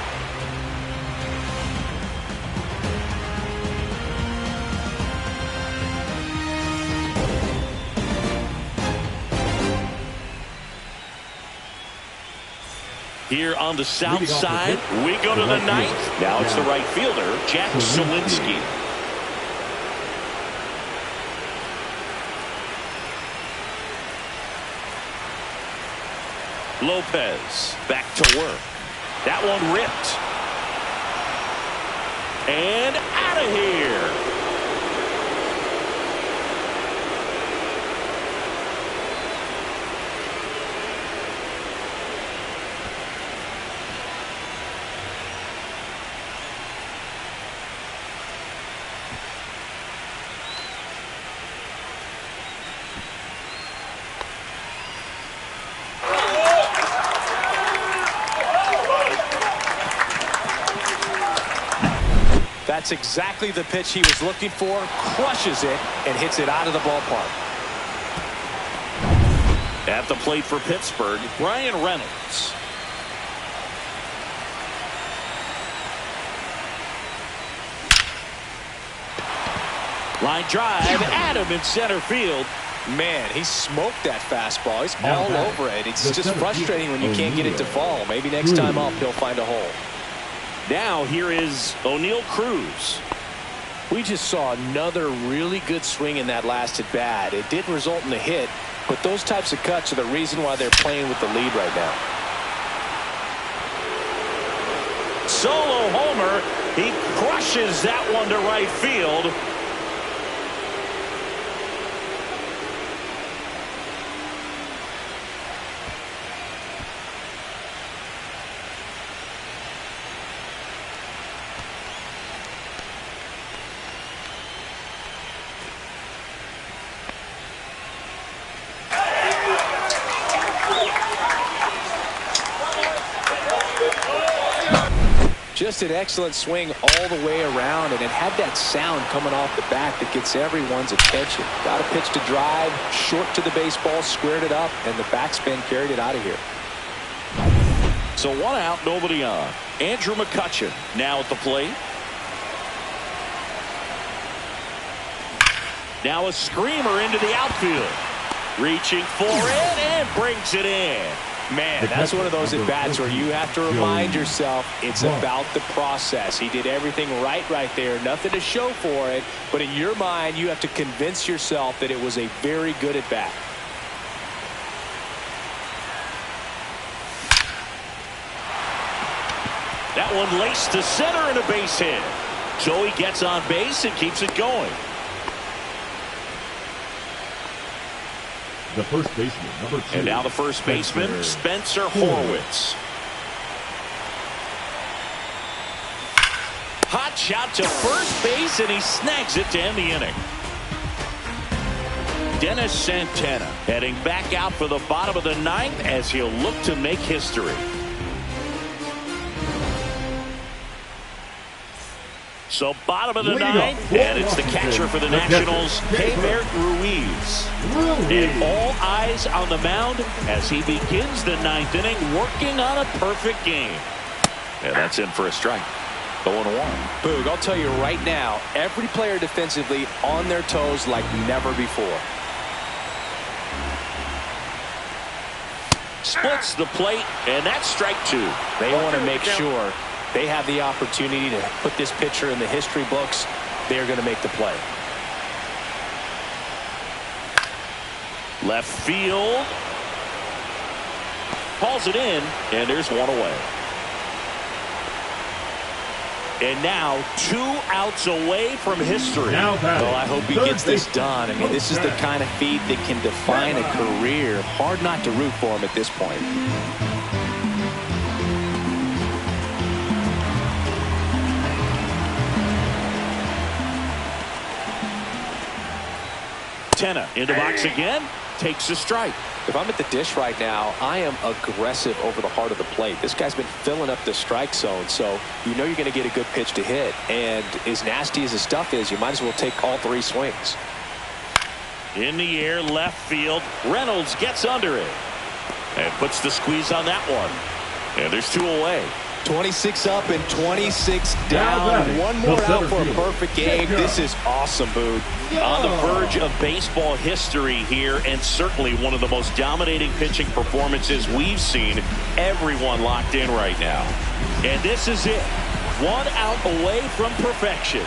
Here on the south side, we go to the ninth. Now it's the right fielder, Jack Solinsky. Lopez back to work. That one ripped. And out of here. That's exactly the pitch he was looking for. Crushes it and hits it out of the ballpark. At the plate for Pittsburgh, Brian Reynolds. Line drive, Adam in center field. Man, he smoked that fastball. He's all over it. It's just frustrating when you can't get it to fall. Maybe next time up he'll find a hole. Now here is O'Neal Cruz. We just saw another really good swing in that last at bat. It didn't result in a hit, but those types of cuts are the reason why they're playing with the lead right now. Solo homer. He crushes that one to right field. Just an excellent swing all the way around, and it had that sound coming off the bat that gets everyone's attention. Got a pitch to drive, short to the baseball, squared it up, and the backspin carried it out of here. So 1 out, nobody on. Andrew McCutchen now at the plate. Now a screamer into the outfield. Reaching for it and brings it in. Man, that's one of those at-bats where you have to remind yourself it's about the process. He did everything right there. Nothing to show for it. But in your mind, you have to convince yourself that it was a very good at-bat. That one laced to center and a base hit. So he gets on base and keeps it going. The first baseman, number 2. And now the first baseman, Spencer Horwitz. Hot shot to first base, and he snags it to end the inning. Dennis Santana heading back out for the bottom of the 9th as he'll look to make history. So bottom of the 9th, and it's the catcher for the Nationals, Keibert Ruiz. And all eyes on the mound as he begins the 9th inning, working on a perfect game. And that's in for a strike. 0-1. Boog, I'll tell you right now, every player defensively on their toes like never before. Splits the plate, and that's strike two. They want to make sure they have the opportunity to put this pitcher in the history books. They're going to make the play. Left field. Calls it in, and there's one away. And now 2 outs away from history. Well, I hope he gets this done. I mean, this is the kind of feat that can define a career. Hard not to root for him at this point. Tenna in the box again. Takes a strike. If I'm at the dish right now, I am aggressive over the heart of the plate. This guy's been filling up the strike zone, so you know you're going to get a good pitch to hit. And as nasty as his stuff is, you might as well take all 3 swings. In the air, left field. Reynolds gets under it and puts the squeeze on that one. And there's 2 away. 26 up and 26 down. One more out for a perfect game. This is awesome, Boog. On the verge of baseball history here, and certainly one of the most dominating pitching performances we've seen. Everyone locked in right now. And this is it. 1 out away from perfection.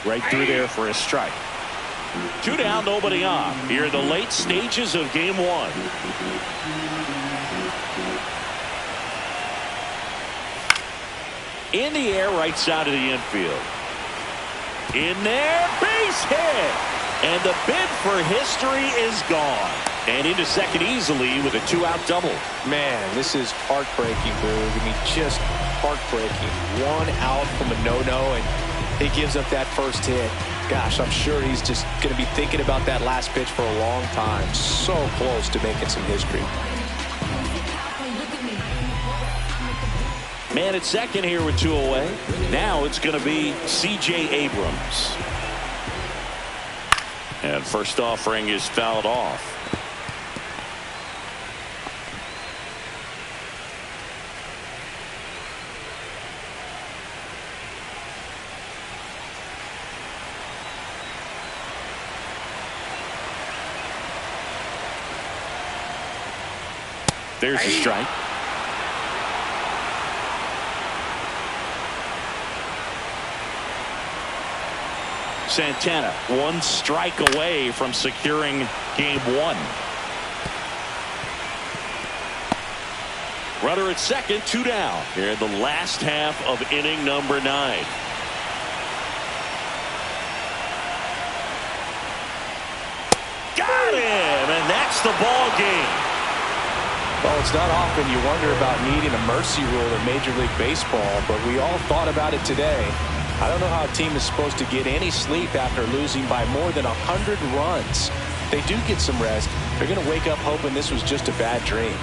Right through there for a strike. 2 down, nobody on. Here in the late stages of game 1. In the air, right side of the infield. In there, base hit. And the bid for history is gone. And into second easily with a 2-out double. Man, this is heartbreaking, Boog. I mean, just heartbreaking. 1 out from a no-no, and he gives up that first hit. Gosh, I'm sure he's just going to be thinking about that last pitch for a long time. So close to making some history. Man at second here with 2 away. Now it's going to be C.J. Abrams. And first offering is fouled off. There's a strike. Santana 1 strike away from securing game 1. Runner at second, 2 down here in the last half of inning number 9. Got him, and that's the ball game. Well, it's not often you wonder about needing a mercy rule in Major League Baseball, but we all thought about it today. I don't know how a team is supposed to get any sleep after losing by more than 100 runs. They do get some rest. They're going to wake up hoping this was just a bad dream.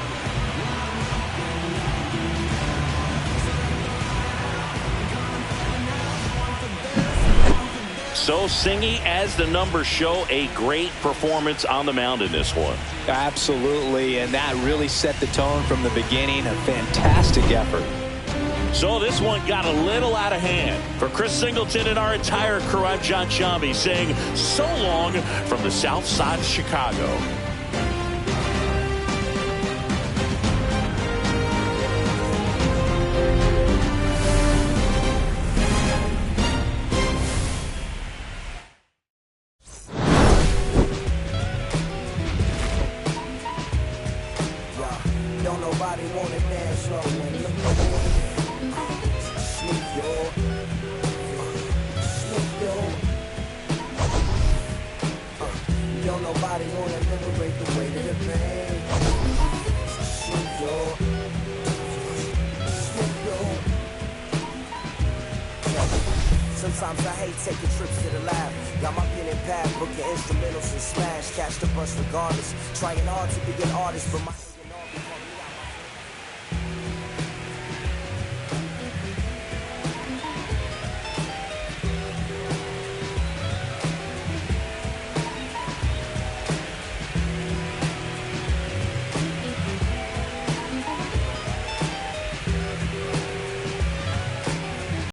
So Singy, as the numbers show, a great performance on the mound in this one. Absolutely, and that really set the tone from the beginning. A fantastic effort. So this one got a little out of hand. For Chris Singleton and our entire crew, I'm John Shambi saying so long from the south side of Chicago. Don't nobody want to dance slow. Don't nobody want to liberate the weight of the pain. Sometimes I hate taking trips to the lab. Got my pen and pad, book your instrumentals and smash. Catch the bus regardless. Trying hard to be an artist, but my